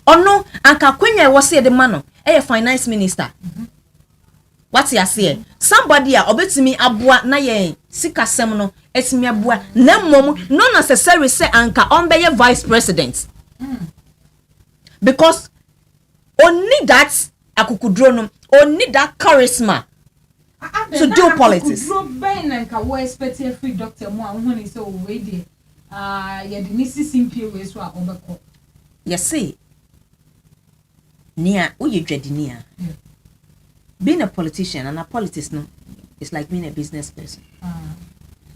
Ono anka kwenya was say the man a finance minister. What you say? Somebody obetimi aboa na ye sikasem no etimi aboa na mom no necessary say anka onbeye vice president. Because only that akukudro no only that charisma to do politics. You see, Nia, who you dread Nia? Being a politician and a politics no, it's like being a business person.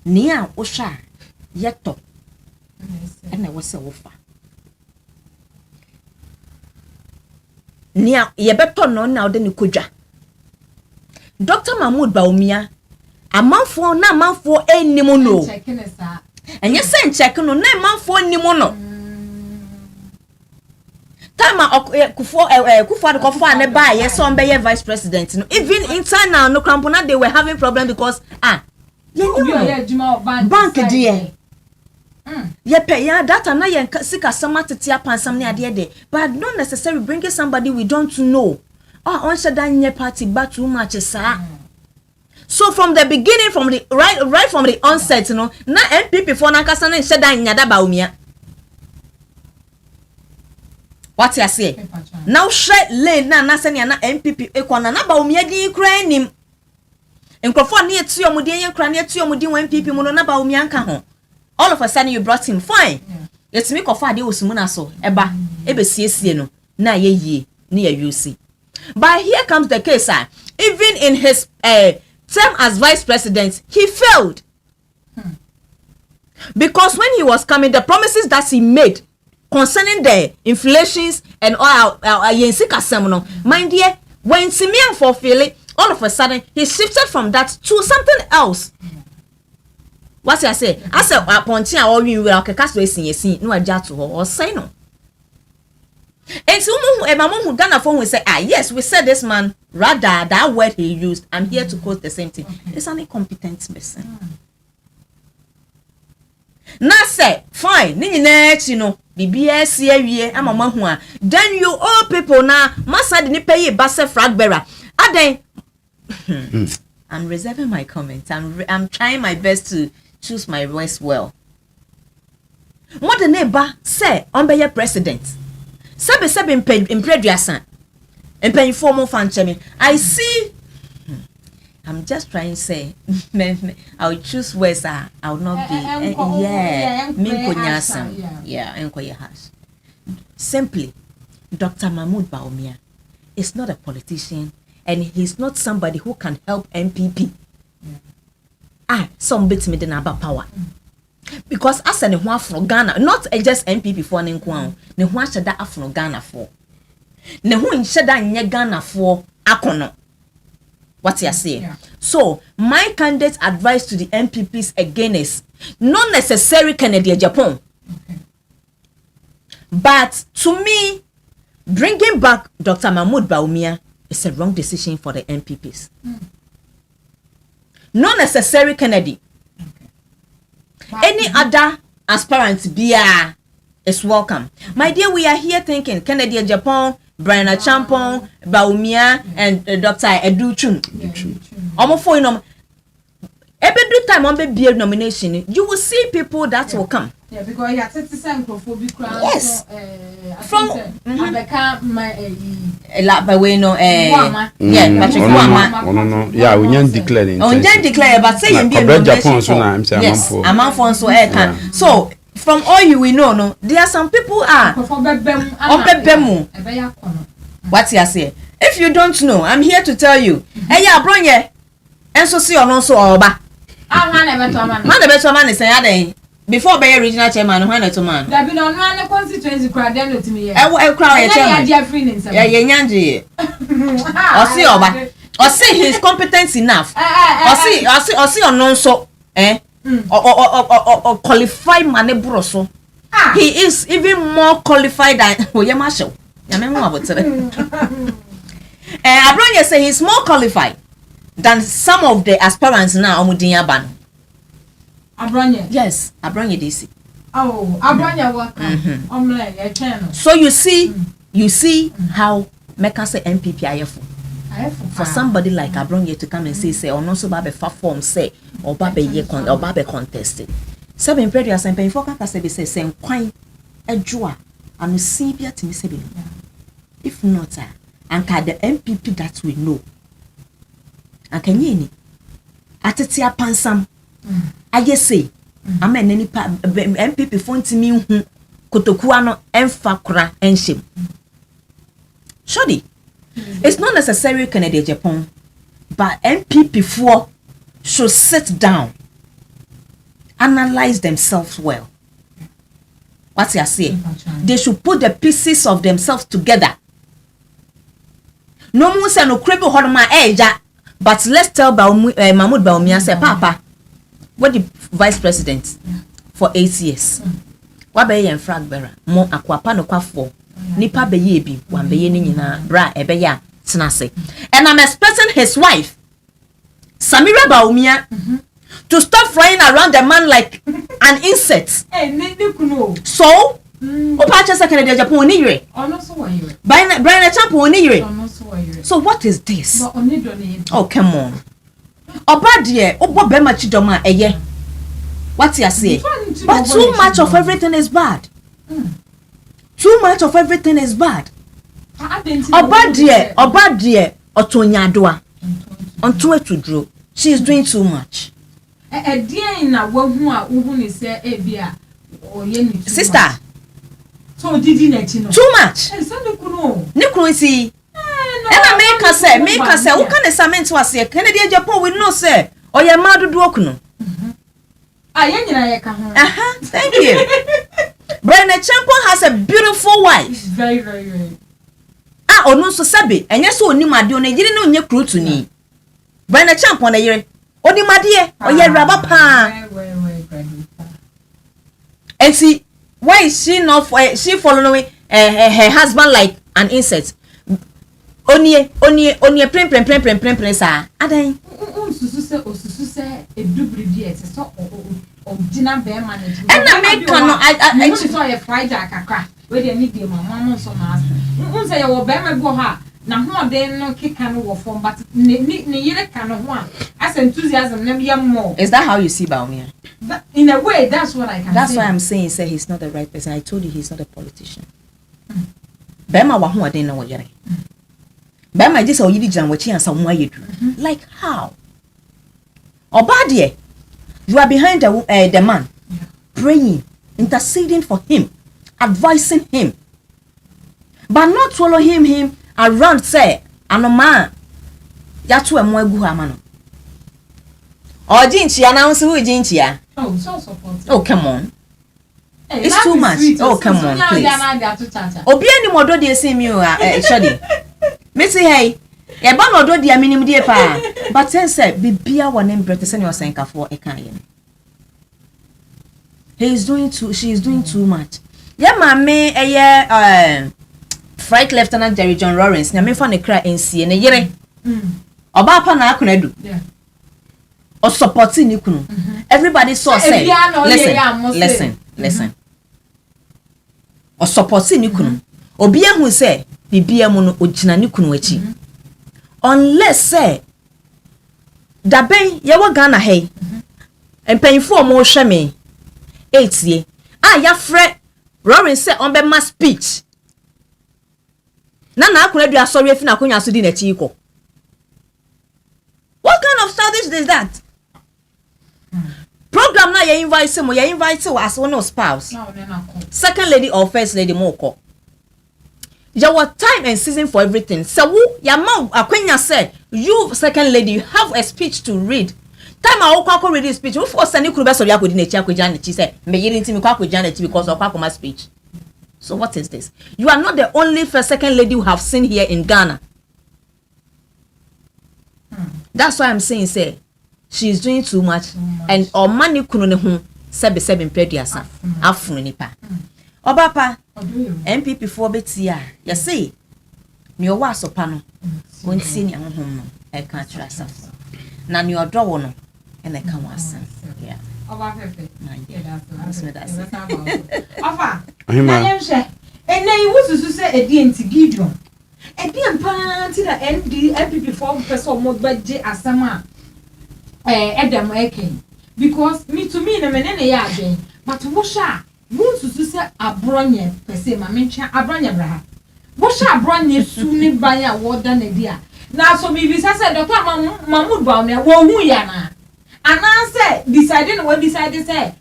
Nia Osha Yeto and I was a offer. Nia ye beto no now then you kuja. Dr. Mahmoud Bawumia a man for na man for any mono. And you send check no na man for any mono. Tama kufuor ne buy yes so be vice president no even internal no crampona they were having problem because bank there ye pay ya data na ye sika sama tetia pansam ne ade de but not necessarily bringing somebody we don't know on shada party but too much sir. So from the beginning, from the right from the onset, na MPP for na kasa na shada nyada Bawumia. What you say? Now shred lane na senya na MPP ekwana na Bawumia di kra nim. Enkrofo na etu omudi enkra na etu omudi MPP mu no na Bawumia nka ho. All of a sudden you brought him fine. Let me kofa ade osumu na so eba ebesiesie no na ye yie na ye UC. But here comes the case, even in his term as vice president, he failed. Because when he was coming, the promises that he made concerning the inflations and all mind you, when Simeon fulfilled it, all of a sudden he shifted from that to something else. What I say? I said upon tia or we will cast racing a scene, no adjust to her or say no. And so a mama who Ghana phone will say, ah, yes, we said this man, rather that word he used. I'm here to quote the same thing. Okay. It's an incompetent person. Now say, fine, you know, BBS here, I'm a mahua. Then you all people now, Massa didn't pay a basse frag bearer. I'm reserving my comments. I'm trying my best to choose my words well. What the neighbor say on be your president? Sabe in preduasan. And pay formal fan chemi. I see. I'm just trying to say I'll choose words I'll not be simply Dr. Mahmoud Bawumia is not a politician and he's not somebody who can help MPP. Some bits me the about power. Because as an one from Ghana, not just MPP for an inquire, ne one shada from Ghana for. Ne one shada nye Ghana for akono. What you say? Yeah. So my candidate advice to the MPPs again is not necessary Ken Agyapong. Okay. But to me, bringing back Dr. Mahmoud Bawumia is a wrong decision for the MPPs. Not necessary Kennedy. Any other aspirant is welcome. My dear, we are here thinking Ken Agyapong, Brian Achampong, Bawumia, and Dr. Educhun. For every time on the nomination, you will see people that will come. Yeah, because you have to send yes. From yeah, we can't declare. But say you be nomination. Yes, among for so can. So from all you we know, no, there are some people what you say? If you don't know, I'm here to tell you. Hey, yeah, Abronye, and so see on also oba. Man is saying before be regional chairman when to man. There be no one constituency crowd dem to me. I crowd chairman. Yeah, nyanji. Or see oba. Or see he's competent enough. Or see on non so or qualified man broso. He is even more qualified than Oyamasho. Abronye say he's more qualified than some of the aspirants now Omudinya ban. Abronye? Yes, Abronye DC. Oh, Abronye worker. So you see how Meka say MPP IFO. For somebody like Abronye to come and say or no so babe fa form say or babe contested. Seven previous and paying for Kaka say kwan edua and see bia to me say if not and the MPP that we know and can you Atetia pansam I just say amen any MPP phone to me kotokuwa no emfa kura enshim surely it's not necessary Ken Agyapong but MPP 4 should sit down, analyze themselves well. What you say? They should put the pieces of themselves together. No more say no crebe horma eja, but let's tell Mahmoud Bawumia say Papa, what the vice president for 8 years. What be yen frag bearer? Mo akwapa no kwafo. Nipa be ye bi, wan be ye ni nyina bra ebe ya tenase. And I'm expecting his wife, Samira Bawumia, to stop flying around the man like an insect. So, Opa Chesa Ken Agyapong ni yire. Brian Achampong ni yire. So what is this? Oh, come on. Oba die, obo be ma chidoma eye. What you say? But too much of everything is bad. Too much of everything is bad. Oba die, otonya doa. Onto it to draw. She is doing too much. Sister. So did you too much. Nikunu see. And I make her say, who can a summon to us here? Ken Agyapong will know, sir. Or your mother do okuno. Thank you. Brian Achampong has a beautiful wife. Very, very, very. Or no so sabi, and yes, so new madi on a year no crew to me. Brian Achampong a year. Or the madie, or your rubber pan. And see, why is she not she following her husband like an insect? Onye prem sa adan susu se edubri bi so dina be manage and na make no I saw a fried akakra we dey need dem mama so na say wo be me go ha na ho den no keka no wo form but ne yire ka no ho as enthusiasm na be more. Is that how you see Bawumia? In a way, that's what I can that's say. Why I'm saying say he's not the right person. I told you he's not a politician. Bema wa ho den na wo yire. Bema just o yidi jan wachi ansa mo ayedu. Like how? Obadie, you are behind the man, praying, interceding for him, advising him, but not follow him around. Say, "Anoma, yatu emo egu amano." Oh, jinchia now who jinchia? Oh, so supportive. Oh, come on. Hey, it's too much. Sweet. Oh, come on, please. Obi any modo dey see me shady. Me say hey. E ba no do dia minim die pa but say bibia wonem brete say no senkafo e kan ye she is doing too much. Ya mame Flight Lieutenant Jerry John Lawrence na me fa ne kra ensie ne yere oba pa na akona du o supporting ni kunu everybody saw say listen o supporting ni kunu obi ehun say bibia mu no ogina ni kunu achi unless say daben ye wo Ghana hey empenfo mo hwe me etie ya frɛ Lawrence say on be ma speech na akona du asori afi na akonya so di na chi ko. What kind of service is that? Program na you invite as one of spouse. Second lady or first lady mo ko. Your time and season for everything. So your mom akwenya said, you second lady, you have a speech to read. Time I will read this speech. We force any kuru beso ya kodi na chia kodi ane. She said, me yiri ntimi kwa kodi ane because of my speech. So what is this? You are not the only first second lady we have seen here in Ghana. That's why I'm saying, say, she is doing too much. And or money kunu ne hu sebe mpediasa afunu nipa. Obapa MPP for betia. You see, ni owa sopa no. Wonti ni ahom no. I can't trust us. Na ni odo no. And I can wasan. Yeah. Oba fefe. That's Ofa. Na yemhwe. Ene iwu susu se edi enti Gideon. Edi empa ti da MPP for person mo gbaje asama Edem Eken. Because to me na menene ya adwen. But wo sha won susu se Abronye pese ma mencha Abronye braha. Wo sha Abronye su ni ban ya wo da na dia. Na so mi bisa se Dr. Mahmoud Bawumia wo hu ya na. Ana se decide say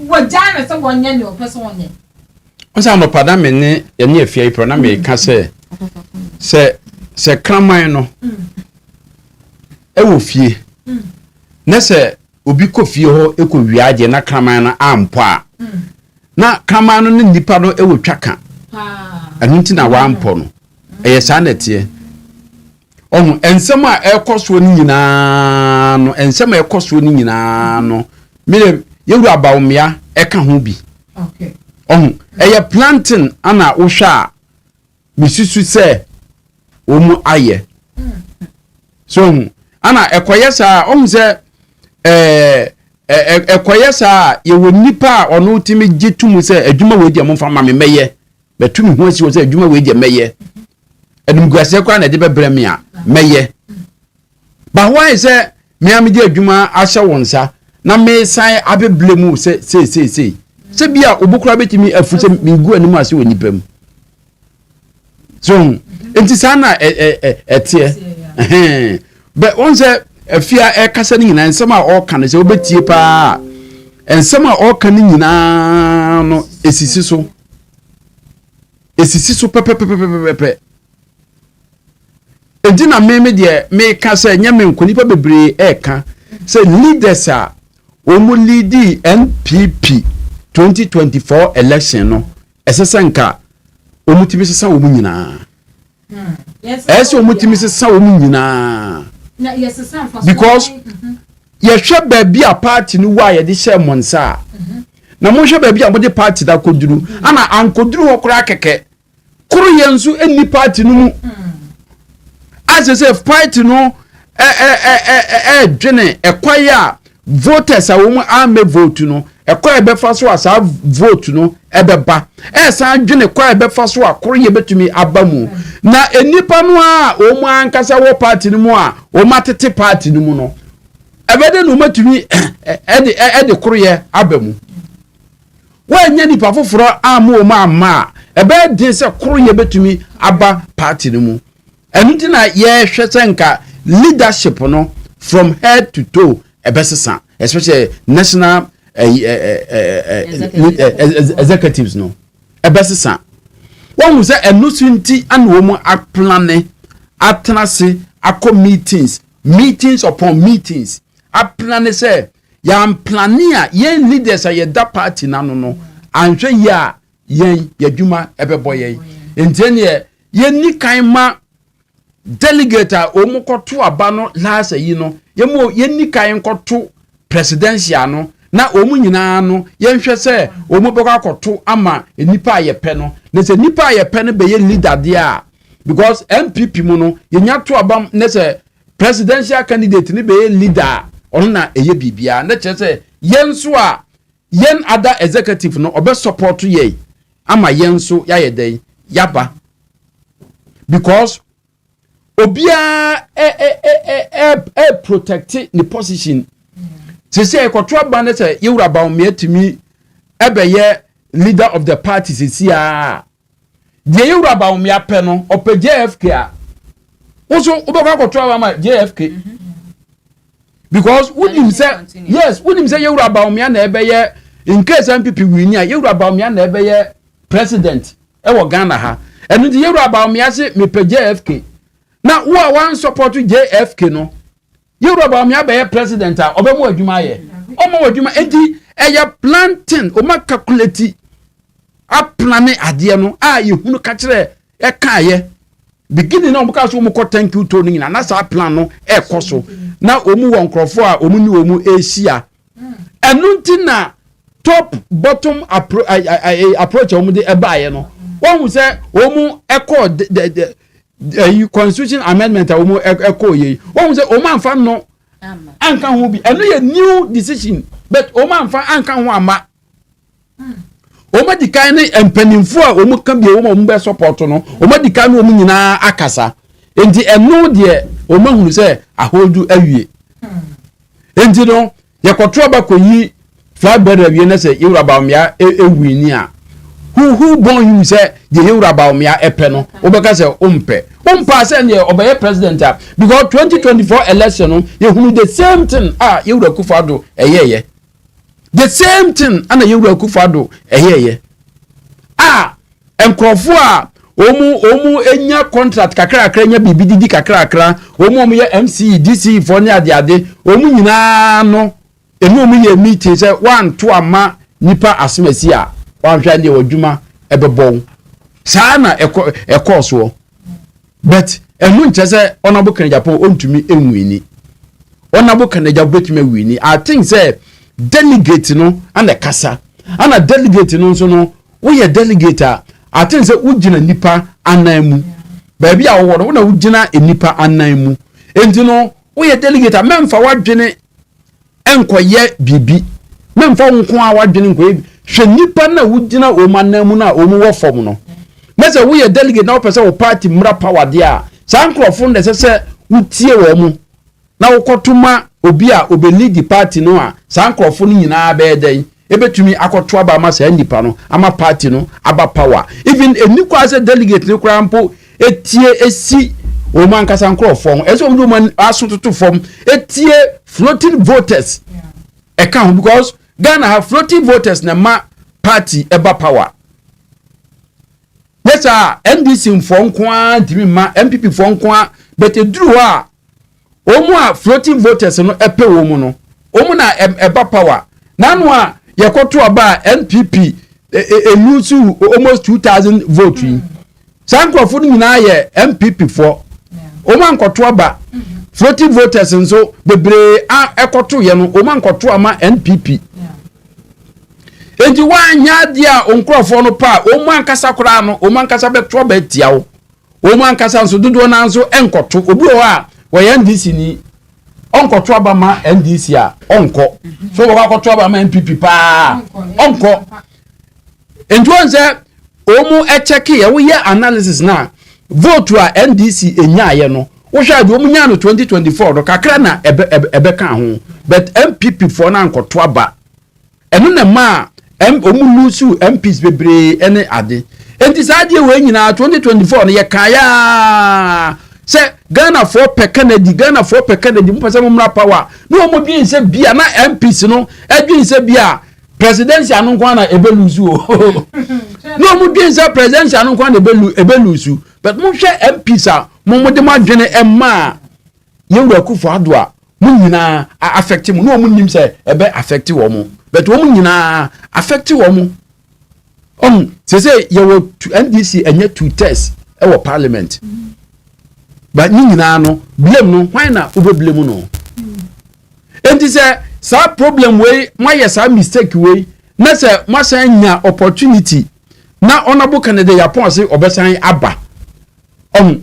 wo jana se wonya ne o person wonya. Onsa no pada me ne ye afia ipro na me ka se kraman no e wo fie na se obi ko fie ho e ko wiaje na kraman na ampo a na kraman no nipa no e wo twaka anunti na wa ampo no e ye sa na tie ohun ensem a e koso ni nyina no ensem a e koso ni nyina no mire yewura Bawumia e ka ho bi okay ohun e ye planting ana wo hwa misusu se omu aye so ana ekoyesa ohun se ekoyesa ye wo nipa ono timi gitumu se adwuma we die momfa ma me meye betumi ho asi wo se adwuma we die meye edum guase kwa na de bebrem a meye ba why se me am di adwuma ahye wonsa na me san abeblemu se bia obukura betimi afu se me gu animu ase wo nipam so enti sana etie but once afia kasa ni nyina nsema o kan se obetie pa ensema o kan ni nyina no esisi so pepe enti na me de me kasa nyame nkonipa bebre eka say leaders a omu lead NPP 2024 election no esesenka omutimi sesa omu nyina yes omutimi sesa omu nyina because ye hwe ba bia party no wa ye de share monsa na mo hwe ba bia mo de party da koduru ana ankoduru ho kora keke koro yensu eni party no mu as I say party no dwene ekwaya voters a wo mu ame vote no ekwaya be fa so asa vote no ebeba san dwene kwaya be fa so akoro ye betumi abamu na enipa no a wo mu ankasa wo party no mu a wo matete party no mu no ebede no matumi ede koro ye abamu wanya nipa foforo amu wo ma ama ebe din se koro ye betumi aba party no mu enu na ye hwese nka leadership no from head to toe ebesesa especially national executives no ebesesa won say enu sunti an wo mu aplane atenase akọ meetings upon meetings aplane say yam plania yen leaders a ye da party na no anhwe ya yen yadwuma ebebo yen entene yen ni kan ma delegate a omukoto aba no last yi no yemo yenni kan koto presidential no na omu nyina no yenhwe se omu beko akoto ama enipa ayepe no ne se nipa ayepe no be ye leader dia because MPP mu no yenya to aba ne se presidential candidate ni be ye leader ono na eye bibia na che se yenso a yen other executive no obe support ye ama yenso ya yeden yaba because obia protect the position say ekotwa ban say Yewura Bawumia timi ebeye leader of the party say a de Yewura Bawumia pe no ope JFK a also obeka kotwa ma JFK because would say yes would say Yewura Bawumia na ebeye in case MPP win ya Yewura Bawumia na ebeye president e wo Ghana ha enu de Yewura Bawumia say me pe JFK na wo wan support JFK no Yewura Bawumia be president a obemu adwuma ye omo adwuma enti eye planting o ma calculate a plane ade no a ye hunu ka kire e ka ye beginning na omuka so omuko thank you to nyina na sa plan no e koso na omu won krofo a omu ni omu ehia enunti na top bottom approach omu de ebaye no won say omu echo the constitution amendment omo ekoye won say o man fa no anka ho bi eno ye new decision but o man fa anka ho ama o ma dikan ne empanimfo a o mu ka bi o mo be support no o ma dikan no o mu nyina akasa enti eno de o ma hunu say ahodu awie enti no ye kotro ba koyi flag awie na say Yewura Bawumia ewini a who born you say the Yewura Bawumia epe no obeka say umpe say ne obeye president because 2024 election no you hunu the same thing Yewura Kufado eyeye the same thing ana Yewura Kufado eyeye enkrofo a omu enya contract kakra nya bibididi kakra omu ye MC DC for ne ade omu nyina no enu omu ye meeting say one to ama nipa asemasi a wanhwa ne wadwuma ebebon sana ekoso but enu nchese onabo Ken Agyapong ontumi enwini onabo Ken Agyapong betumi wini I think say delegate no ana kasa ana delegate no so no wo ye delegate I think say ugina nipa ananmu ba bia wo wo na ugina enipa ananmu enti no wo ye delegate memfa wadwene enkoye bibi memfa nko a wadwene nkoye hwe nipa na wugina o manam na o mu wo fom no mese wo ye delegate na wo pese wo party mra power dia sankrofo nde sese wutie wo mu na wo kotuma obi a obe lead the party no a sankrofo no nyina ba eden ebetumi akoto aba ma sa nipa no ama party no aba power even eniku as delegate ne kura mpo etie esi o man ka sankrofo eso o man asototo form etie floating voters account because Ghana have floating voters na ma party eba power. Yes NDC for nko dimi ma MPP for nko but eduru a omu a floating voters no epe wo mu no omu na eba power nanu a yekoto aba NPP lose almost 2000 votes sankrofo nyina ye MPP for omu ankoto aba floating voters nso bebre a ekoto ye no omu ankoto ama NPP enti wanya dia onkrofo no pa o mu ankasa kora no o mu ankasa betro ba tiawo o mu ankasa nso dodo na nso enkoto obi o a wo ya NDC ni onkoto abama NDC a onko so wo akoto abama NPP pa onko enti won se o mu echeke ye wo ye analysis na vote a NDC enyaye no wo hwa de o mu nya no 2024 do kakra na ebe ka ho but MPP for na nkoto aba enu na ma omu lusu MPs bebre ene ade enti saadie we nyina 2024 no ye kaya se Ghana for per Kennedy mu pese mu mra power no mo dwen se bia na MPs no edwen se bia presidential no kwa na ebe lusu o no mo dwen se presidential no kwa na ebe lusu but mo hwe MPs a mo de madwene emma ye wura kufu ado a mo nyina affect mu no mo nim se ebe affect wo mo but wo nyina affect wo mu say you will NDC enye 2 tests e wo parliament but ni nyina no blame no why na obe blame no enti say sa problem we my sa mistake we na say masan nya opportunity na honorable candidate Yapon say obesan aba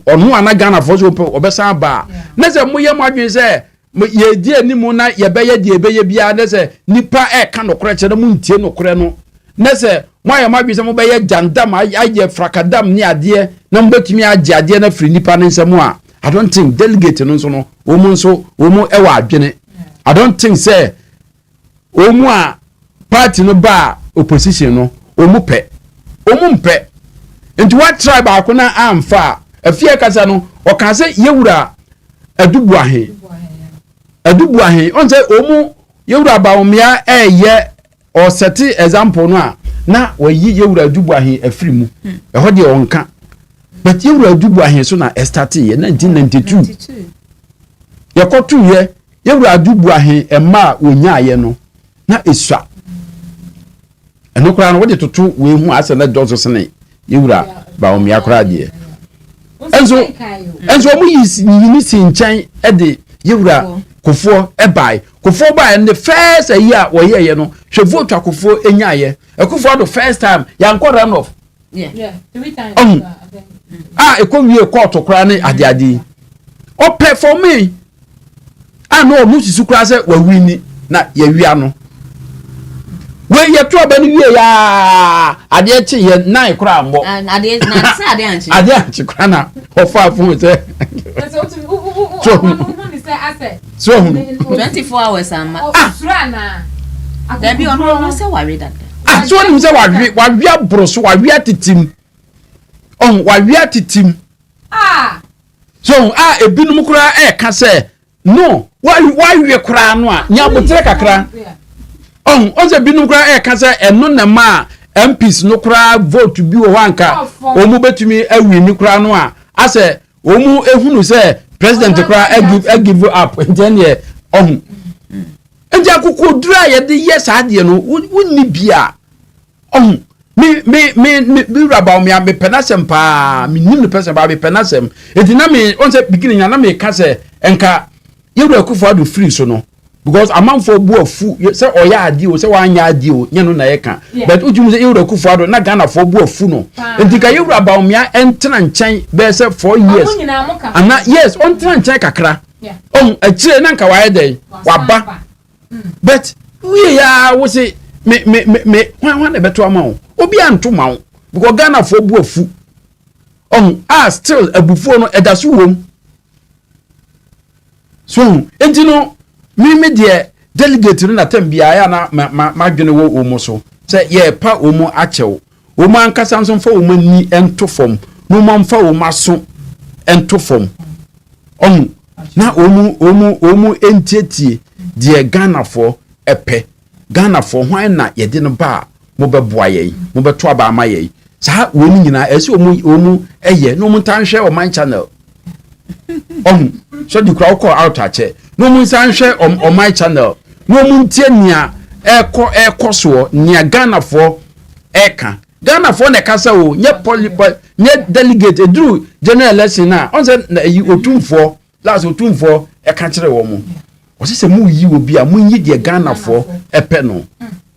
onu ana Ghana for so obesan aba na say mo ye madwen say ye di animu na ye beye di ebeye bia na se nipa e ka nokore che na mu ntie nokore no na se mo ya mabi se mo beye jandam aye frakadam ni ade na mbetimi age ade na firi nipa ne nsemu a I don't think delegate no so no o mu e wa adwene I don't think say o mu a party no ba opposition no o mu mpe nti what tribe akona amfa afie kasa no o kan se yewura adubu ahe on say omu yewura Bawumia ye or set example no a na wayi yewura adubu ahe afiri mu e ho de onka but yewura adubu ahe so na start ye 1992 yakotu ye yewura adubu ahe emma onya ye no na esua eno kra no wo de toto we hu ase na dozo sene yewura Bawumia kra de enso mu yi si nchan e de yewura kofo ebai kofo ba and the first year wo ye no hwe vote akofo enyaye akofo the first time yanko run off 3 times ekowie court kra ne ade o perform me no mu sisu kra se wa wini na ye wia no we ye to ba ni wie ya ade chi ye 9 kra mbo ade na se ade anchi kra na ofa fun se so 24 hours ama surana there be on no say worry that so nim say wa bro so wa wia titim wa wia titim so ebinum kura e ka say no wa wie kura no a nya botre kakra on say binum kura e ka say eno na ma MPs no kura vote bi wo wanka omu betumi awi ni kura no a ase omu ehunu say president kura give up then ye nti akoko dura ye de yes ade no wonni bia me Bawumia me penasem pa me nim person ba me penasem enti na me on say beginning na me ka say enka yewura Akufo do free so no because amanfo bu afu say oya ade o say wanya ade o nya no na ye ka but ujum say yewura Akufo do na Ghana fo bu afu no enti ka yewura Bawumia entena nchen be say 4 years ana yes on tena nchen kakra achire na nka waye dey waba but we ya wo say me wan na beto ama o obi anto ma o because Ghana fo bu afu still abufuo no edaso wom so enti no me de delegate no na tambia ya na madwene wo omo so say ye pa omo achew omo ankasa nso fa omo ni ento fom no mo mfa omo aso ento fom na omo entietie de Ghana fo epe Ghana fo hwan na ye de no ba mo beboa ye mo beto aba ama ye sa woni nyina ese omo eye no mo tanhwe o man channel so di crowd call out ache no mo sanhwe o my channel no mo ntie nia eko so nia Ghana fo eka Ghana fo na kasa o nye nye delegate edru general election na on say na yi otumfo last otumfo eka kire wo mo o se mu yi obi a mu yi de Ghana fo epe no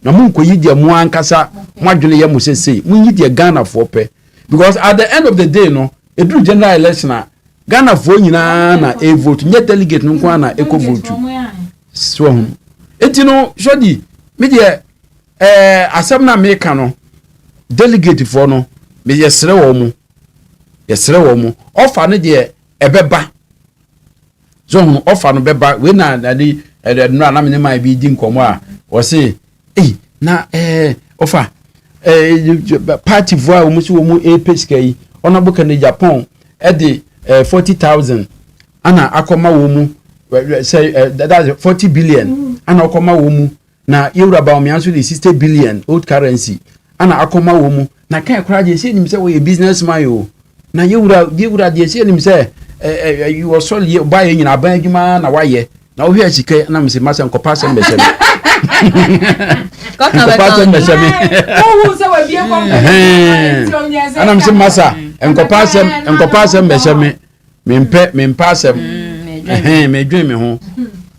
na munko yi de mo ankasa mwadwene ye mo sesei mun yi de Ghana for pe because at the end of the day no edru general election Ghana for nyina na e vote nye delegate nko na eco vote so enti no shodi me de asem na me ka no delegate for no me yesere wo mu offer no de ebeba so offer no beba we na ade no na me ma bi di nkomo a wo se na offer party voa wo mu so wo mu pesca yi ona bo Ken Agyapong de 40,000 ana akoma wo mu say that's 40 billion ana akoma wo mu na Ewura Bawumia so the 60 billion old currency ana akoma wo mu na kan kura je say nim say we businessman yo na Ewura je say nim say you was solely buy nyina ban adwuma na waye na wo hwe sika na mse masa nkopa sem be sem nkopa sem be sem wo se we bia kom ana mse masa nkopa sem be sem mempa sem me dwen me ho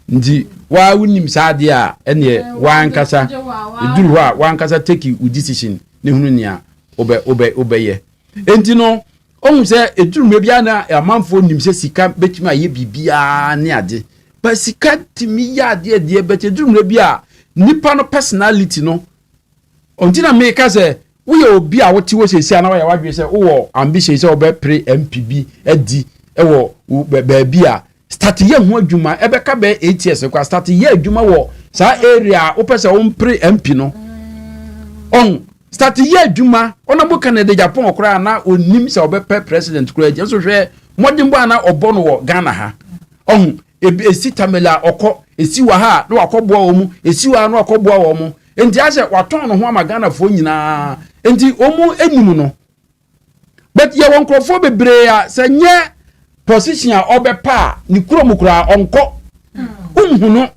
ndi wa wunim saade a ene wa ankasa eduru wa ankasa take a decision ne hunu nia obeye enti no ohun se eduru me bia na amanfo nim se sika betimi aye bibia ne ade ba sika timi ya ade ade bet eduru me bia nipa no personality no ontina me ka se wo ye obi a wote wo sesi na wa ya wadwe se wo ambition se obe pre MPB adi ewo ba bia start ye ho adwuma ebeka be 8 years kwa start ye adwuma wo sa area wo pese wo mpre MP no on start ye adwuma ona bo Ken Agyapong okra na onim se obepe president kura je so hwe modimbo ana obo no wo Ghana ha on esi tamela okọ esi wa ha na wakoboa wo mu esi wa na wakoboa wo mu enti ase waton no ho ama Ghana fo nyina enti omu enim no but ye won krofo bebre a se nye position a obepa ni kuromukura onko unhunu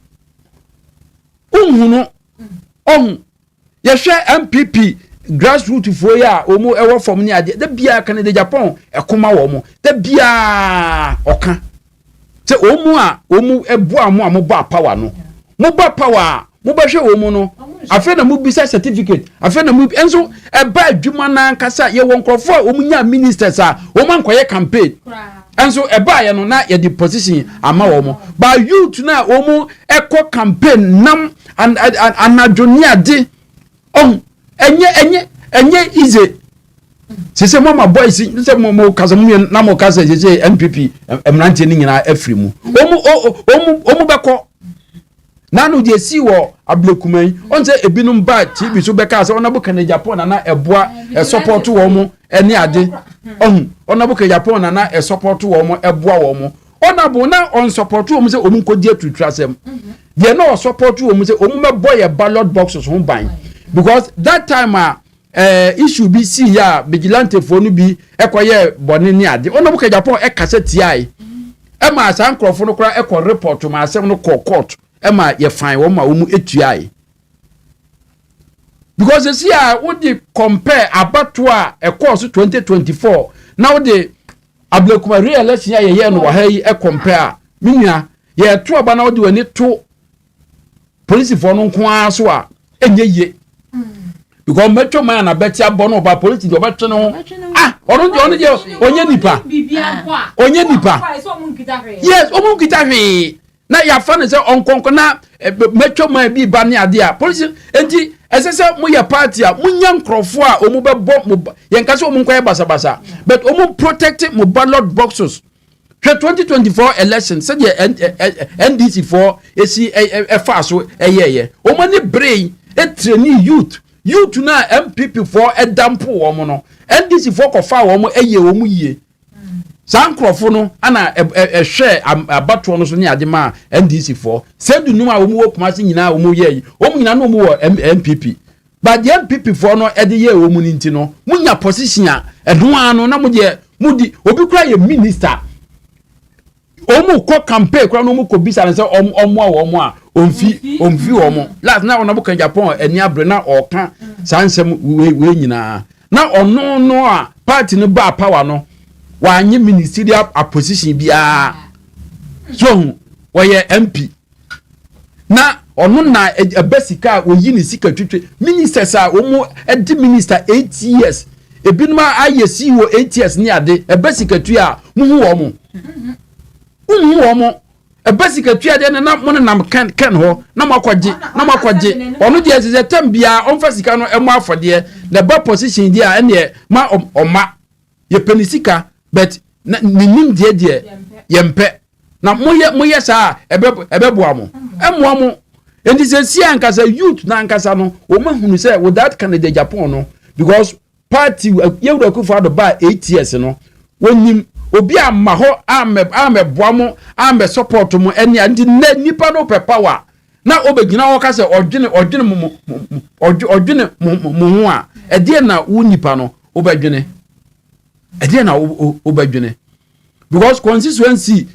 ye hwe MPP grassroots fo ya omu ewo form ni ade da bia Ken Agyapong ekoma wo mu da bia oka se omu ebu amu amuba power no muba power mubahwe wo mu no afa na mubisa certificate afa na mub enso eba adwuma na nkasa ye won krofo omunya ministers a omankoye campaign enso eba ye no na ye the position ama wo mu ba youth na omu eko campaign nam anadwonia de enye easy se mama boys se mo kaza mu na mo kaza je MPP emrante ni nyina afri mu omu beko nanu de si wo ablekuman on se ebinum ba TV so beka se onabo Ken Agyapong na eboa support wo mu eni ade onabo Ken Agyapong na support wo mu eboa wo mu onabo na on support wo mu se omu nkodi atutrasem de na support wo mu se omu mebo ye ballot boxes ho ban because that time issue bi si ya vigilante fo no bi ekoye bone ni ade onabo Ken Agyapong ekase tiai ma san krofo no kra eko report ma asem no court ema ye fine wo ma wo mu etuai because this year we dey compare abato a course 2024 now the ablekuma real election ye no wa ha yi compare minua ye to aba na wo de wani to police for no nko aso a enye ye because metro man na beti abo no ba police de obetwe no onu je onye nipa yes omu kita hwe na ya fa ne se onkonko na metro man bi ba ne ade a police enti esese mu ya party a munya nkrofo a omu bebo yenka se omu nkoye basabasa but omu protect mu ballot boxes 2024 election said NDC for esi fa so eyeye omu ni brain train youth na MPP for edampo wo mo no NDC for kofa wo mo eye wo mu yie sankrofo no ana hwe abato no so ne ade ma NDC for sedu num a wo mu wokumase nyina wo mu ye wo mu nyina no mu wo MPP but the MPP for no ede ye wo mu ninti no munya position a edo ano na mu de mudi obi kura ye minister omu ko campaign kura no mu ko bisa ne se omu a omfi omu last na ona bu Ken Agyapong eni abre na oka sansem we nyina na ono no a party no ba power no wanyi ministerial position bia so wo ye MP na ono na ebesika oyi ni sika twetwe ministers a omo edi minister 8 years ebinuma ayesi wo 8 years ni ade ebesika twa a muhu wo mo ebesika twa de na mo nam ken ho na makwaje ono de eze tambia onfa sika no emo afode the ba position dia ene ma oma ye penisika but nim de yempe na moye sa ebeboa mo emoa mo enti se si ankasa youth na ankasa no o mahunu se without Canada Japan no because party yewura kufa do ba 8 years no wonim obi amma ho ameboa mo ame support mo eni andi na nipa no pe power na obegina wo ka se odwene mo ho a ede na wo nipa no obedwene ede na obedwene because constituency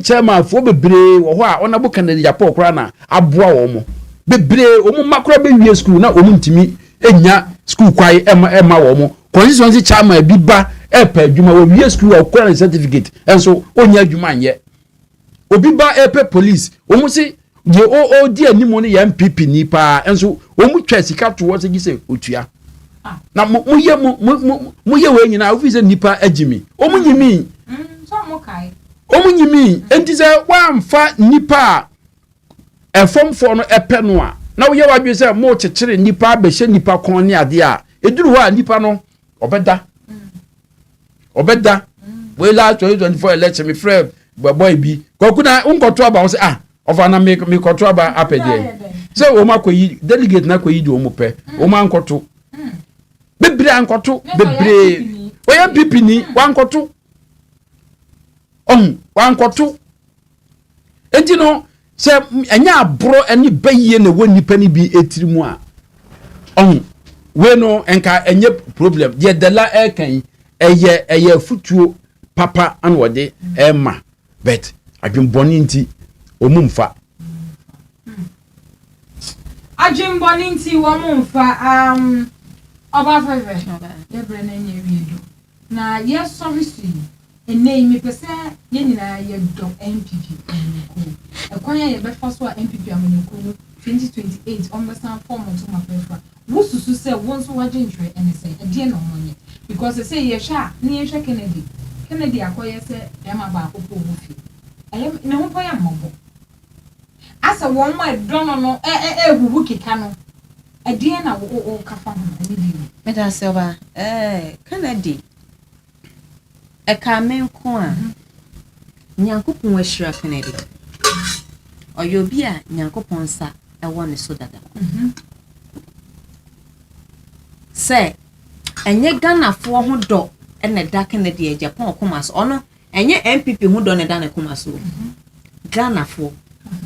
chairman for bebre wo ho a onabo Canada Japan kra na aboa wo mo bebre o mo makra be wie school na o mo ntimi enya school kwai ema wo mo constituency chairman bi ba epa adwuma wo wie school o kra certificate enso onya adwuma nye obi ba epa police o mo si de o di animo ne ya MPP ni pa enso o mo twa sika to wo se gise otua na mo ye we nyina ofi se nipa agimi o mo nyimi so mo kai omu nyimi enti se wamfa nipa efomfo no epe no a na wo ye wadwe se mo chekere nipa abehye nipa kon ne ade a eduru ho a nipa no obeda we la 2024 election me friend boy bi kokuna unkoto aba wo se ofa na me koto aba apede se wo makoyi delegate na koyi di wo mo pe wo mankoto bebre ankoto bebre wo ya pipini wankoto wankoto enti no se enya abro eni baye na woni pani bi etirimu a we no enka enye problem de Dela ekan eye futuo papa an wode ema bet adwemboni nti omumfa adwemboni nti wo mumfa oba feve de brena nye wiedu na yes service ene mi pese ye nyina ye do MPP ko ekwanya ye be fa so a MPP amoniko no 2028 ombesan form to ma prefer wo susu se won so waje ntwe ene se e no monye because say ye sha ni ye sha Kennedy akoye se e ma ba akoko wo fi ne ho pa ya mmobo asa won ma do no ehuhu keka no e na wo kafa ho ani bi me da se oba Kennedy Ekamen kwa Nyankopon washira Kennedy oyobi a Nyankopon sa ewo ne so dada se enye Ghana fo ho do ene da Kennedy Japan koma so ono enye MPP ho do ne da ne koma so Ghana fo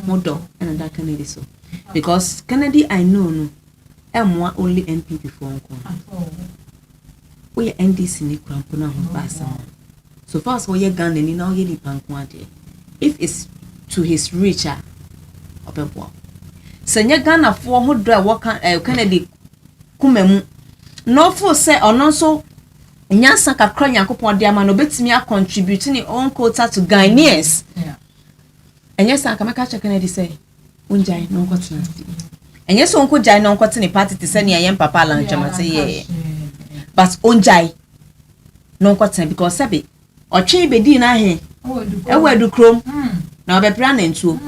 ho do ene da Kennedy so because Kennedy I know no emwa only MPP fo nko we NDC ni krampo na ho basa so far as we Ghana ni na oye ni panko ade if it's to his richer opebo senye Ghana fo ho do e Kennedy kumemu no fo say ono so nyansa kakra Nyankopon de ama no betimi a contribute ni on quota to Ghanaians enye san kameka check Kennedy say unjai no kwatena enye so onko jai no kwatena party te say ne yem papa lan chama say yeah but unjai no kwatena because sabe otwe bedi na he ewedu krom na obepra na ntuo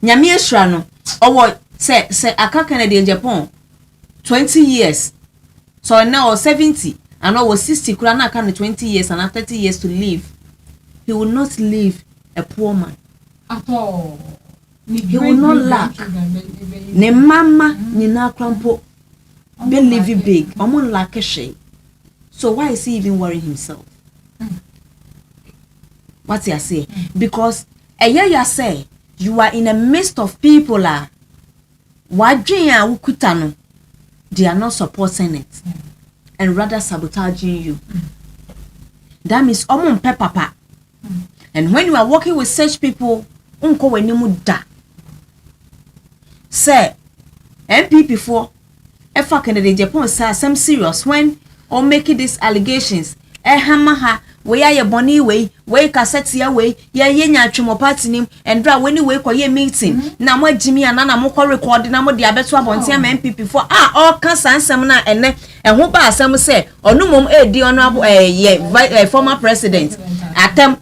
nyame esra no owo se aka Canada Japan 20 years so now 70 and now 60 kura na aka 20 years and 30 years to live he will not leave a poor man at all he will not lack ne mama ni na krampo be live big omo lack she so why is he even worrying himself what you say because you say you are in the midst of people wadwen a wukuta no they are not supporting it and rather sabotaging you that means omon papa and when you are working with such people unko wanimu da say MPP for efa Canada Japan say some serious when or making these allegations hamaha we ya boni we cassette ya we nya twemo party nim endra we ni we koye meeting na mo agimi ana na mo record na mo de abeto abonte am MPP for all kan sansem na ene ho ba asem se onumom edi honorable former president atem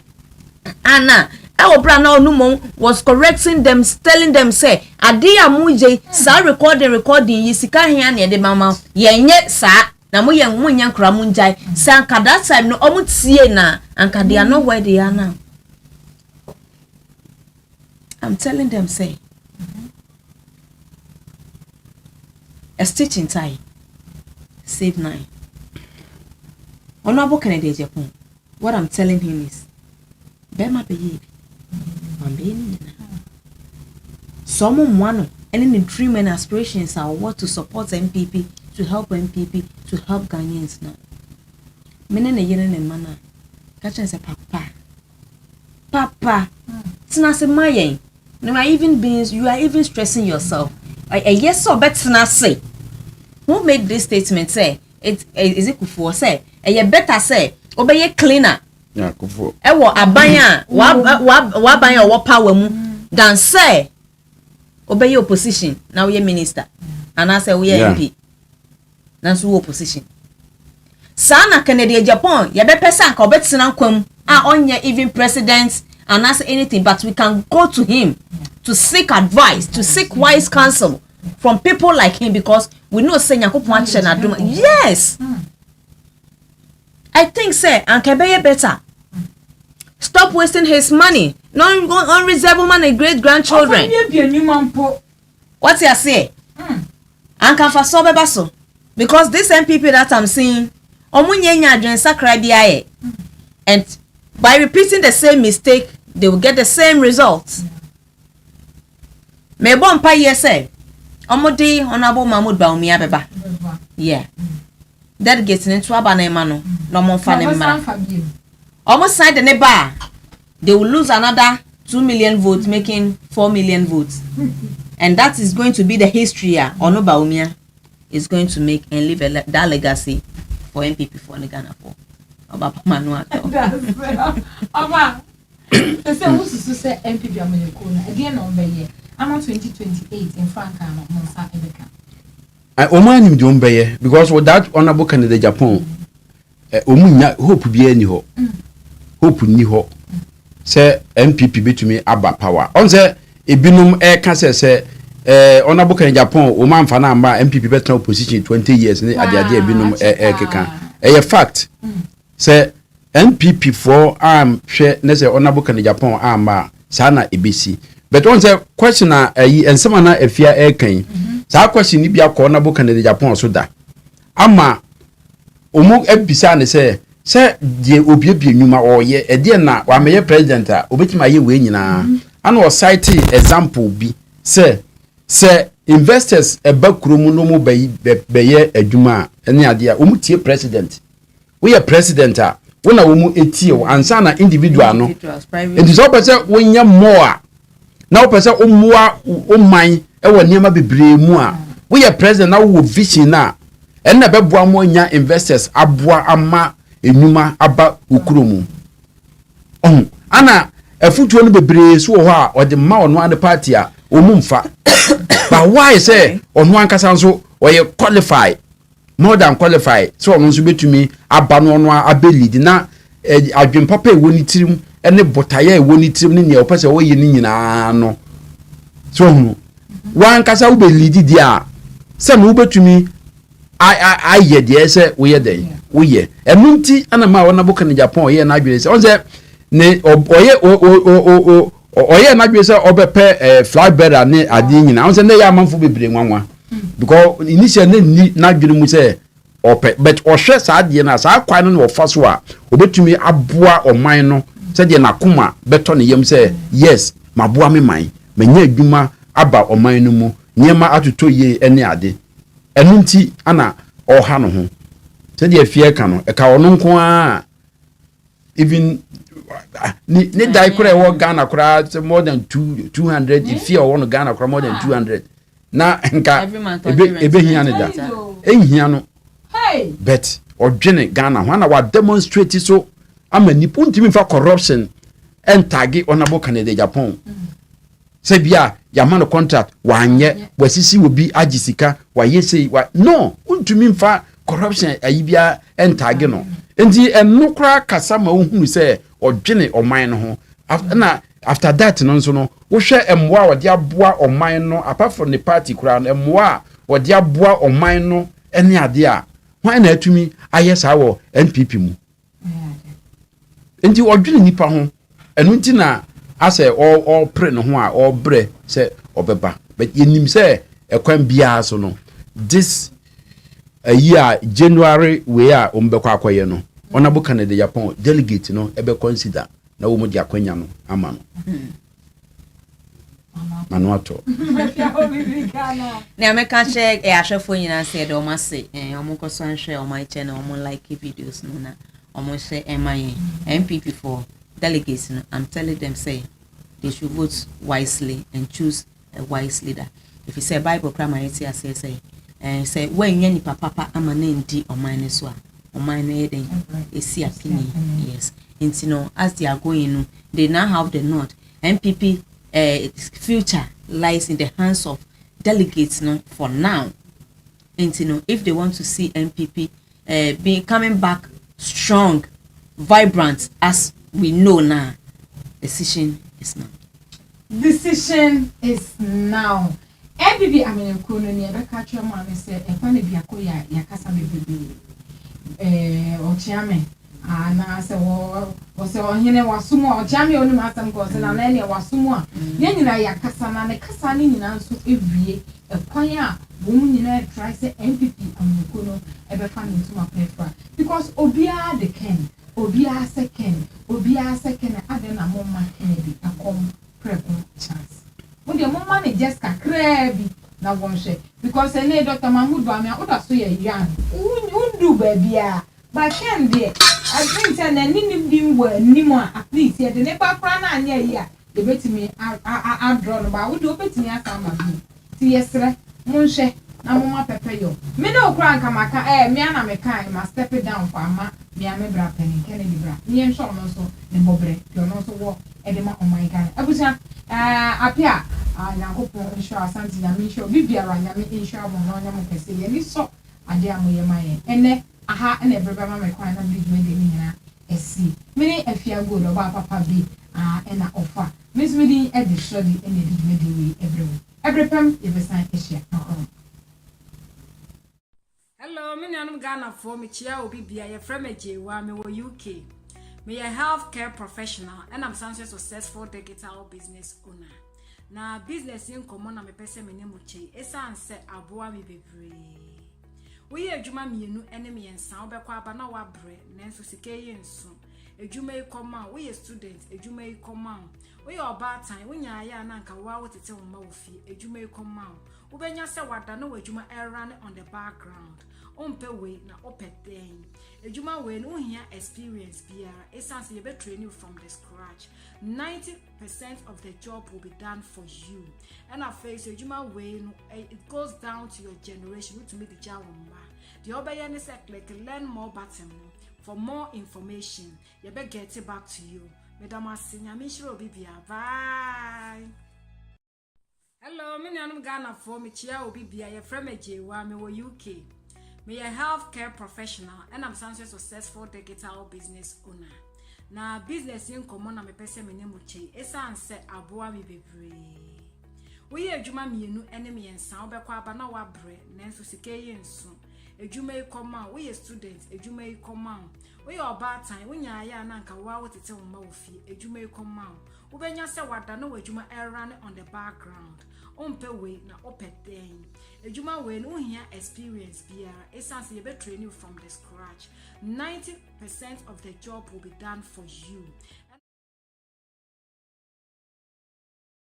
ana Obra na onumom was correcting them, telling them say ade amuje sa recording yisika hia na de mama yenye sa na mo yen munya nkra munjai sanka that time no omutie na anka they are not where they are now. I'm telling them say a stitch in tie save 9. Honorable Ken Agyapong, what I'm telling him is Bema be some one and the dream and aspirations are what to support MPP, to help MPP, to help Ghanaians now. Menen a yen and manner. Catch and say, Papa, it's not a my no, I even beings, you are even stressing yourself. A yes or better not say. Who made this statement say? It is it for say, a ye better say, obey a cleaner. Yeah, kufu. Ewo abanya wa banya wa power mu than say obey your opposition now we minister and I say we MP na so opposition sana Ken Agyapong ya be pesa ka obetina kwam onye even president and ask anything but we can go to him to seek advice, to seek wise counsel from people like him because we know say Yakopon ache na dum. Yes. I think say ankebeye better. Stop wasting his money. Non reserve money great grandchildren. What you say? Anka for so bebaso. Because this MPP that I'm seeing, omunyenya adwen sakra bia and by repeating the same mistake, they will get the same results. Me bon pa say, omodi honorable Bawumia beba. Yeah. That gets into abana mano. No more fun. Almost side the neighbor, they will lose another 2 million votes, making 4 million votes. And that is going to be the history here. Ono Bawumia is going to make and leave that legacy for MPP for the Ghana for. About Manuel. Aba, they say who's to say MPP Americana again on the year. I'm on 2028 in Franca, Monsa Ebeka. Oman him John Bayer because with that honorable Ken Agyapong, Omunya hope be any ho. Hope ni ho. Say MPP betumi aba power. On say ebinum can say honorable Ken Agyapong Oman fana amba MPP better opposition 20 years ni ade ebinum keka. A fact. Say MPP for hwe ne say honorable Ken Agyapong amba sana ebisi. But on say question na ensema na afia kan. Sa question ni bia ko honorable Ken Agyapong so da. Ama omu ebisa ne say die obiebie nyuma oye ede na wa meye president a obetima ye we nyina ana o cite example bi say investors ebakuro no mu beye adwuma ene ade a omu tie president we are president a wona omu etie ansa na individual no enti so pese wonya more na o pese omuwa oman e wo niam bebre mu a we are president na wo vision na ene beboa mo nya investors aboa ama enyuma aba okuromu ana afutuo no bebre so ho a ode ma ono an party a omumfa but why say ono ankasa nso oye qualify more than qualify so ono nso betumi aba no ono abelid na adwen papa e woni tirim ene botaya e woni tirim ne ne opese wo ye ni nyina no so hu wan kasa wo belid dia se no betumi I de say we ye dey we ye enunti ana ma wona boka ne Japan ye na adwere say on say ne oye na adwere say obepe flag bearer ne ade nyina on say ne ya manfo bebre nwanwa because initial ne na adwere mu say ope but ohwe sa ade na sa kwan no ofa so a obetumi aboa oman no say de na koma beto ne yem say yes maboa me man manya adwuma aba oman no mu niema atoto ye ene ade enunti ana oha no ho se de afie ka no e ka ono nko a even ni dai kura wo Ghana kura more than 200 if you want Ghana kura more than 200 na nka ebe hia ne da ehia no but odwene Ghana ho na wa demonstrate so ama nipa ntimi fa corruption and tagi honorable Ken Agyapong say bia yama no contract wanye wasisi obi agisika wa yesi wa no ntimi fa corruption ayibia and tagi no enti enukra kasa ma ohunu say odwene oman no ho after that no so no wo hwe emwa wode aboa oman no apart from the party kura no emwa wode aboa oman no ene ade a hwan na atumi ayesa wo NPP mu enti odwene nipa ho enu nti na ase all pray no ho a all bre se obeba but yenim se ekwan bia so no this a year January we are ombekwa akoye no honorable Ken Agyapong delegate no ebe consider na wo mo di akwanya no ama no manuato na me ka che e ahwefo nyina se de o ma se o mo ko so anhwe o ma channel o mo like videos no na o mo share MPP for delegates no I'm telling them say they should vote wisely and choose a wise leader. If you say Bible primary say say when any papa ama na ndi o man so a o man na eden esi apini yes into no as they are going no they now have the nod MPP future lies in the hands of delegates no for now and you know if they want to see MPP be coming back strong vibrant as we know now decision is now MPP I mean kono ni ebe ka twa ma me say e fa na bia ko ya kasa me bebe o chiame na se wo se ohene wasumo o chiame onu asam ko se na na ne wasumo a ye nyina ya kasa na ne kasa ni nyina nso ewie e kwan a wo nyina try say MPP amuko no ebe fa no tuma prefer because obia the Ken obia second ade na mama Kennedy akom preko chance wo de mama ne just kakra bi na won hwe because ene Dr. Mahmoud Bawumia oda so ye yan undu ba bia ba Ken de I think say na ninim dim wa nimo at least ye de ne ba kra na anya yi a de betimi a draw no ba wo de obetimi aka ma bi ti yesre mon hwe na mama pepe yo me no kra nka maka me ana me kan ma step it down for ama me ame bra pen Kennedy bra me en sure no so ne bobre ti no so wo e de ma oh my god abusa apia nyankopon insure asanti na me sure bibiara nya me insure mo no nya mo pese ye ni so ade amoye maye ene aha ene breba ma me kwan na big me de ni nyina esi me ni afia go do ba papa bi ena offer me so me e de study ene de me de we everypam e be san eshia Hello, me nyanum Ghana for me chia obi bia ye frem Ejewa me wo UK. Me a healthcare professional and I'm a successful digital business owner. Na business in common na me pese me nemu che esa anse aboa me bebre. We ye adwuma mienu ene me ensa obekwa aba na wa bre nenso sike ye nso. Adwuma e koma we ye student adwuma e koma. We ye oba time we nya ya na nka wa wotete wo ma wo fi adwuma e koma. Ubenya se wada no adwuma e run on the background. Ompe we na opeten ejuma we no hia experience bia essence you be train you from the scratch 90% of the job will be done for you and I face ejuma we no it goes down to your generation to meet the jawumba the obeye ne say click learn more button for more information you be get it back to you madam asinya me shiro bibia bye. Hello me nyanum Ghana for me chia obi bia ye frem Ejewa me wo UK. Me a healthcare professional and I'm a successful digital business owner. Na business in common na me pese me nemu che esa anse aboa me bebre. We ye adwuma mienu ene me ensa obekwa aba na wa bre nenso sike ye nso. Adwuma e koma we ye student adwuma e koma. We ye oba time we nya ya na nka wa wotete wo ma wo fi adwuma e koma. Wo benya se wada no adwuma e run on the background. Ompe we na opeten ejuma we no hia experience bia essence you be train you from the scratch 90% of the job will be done for you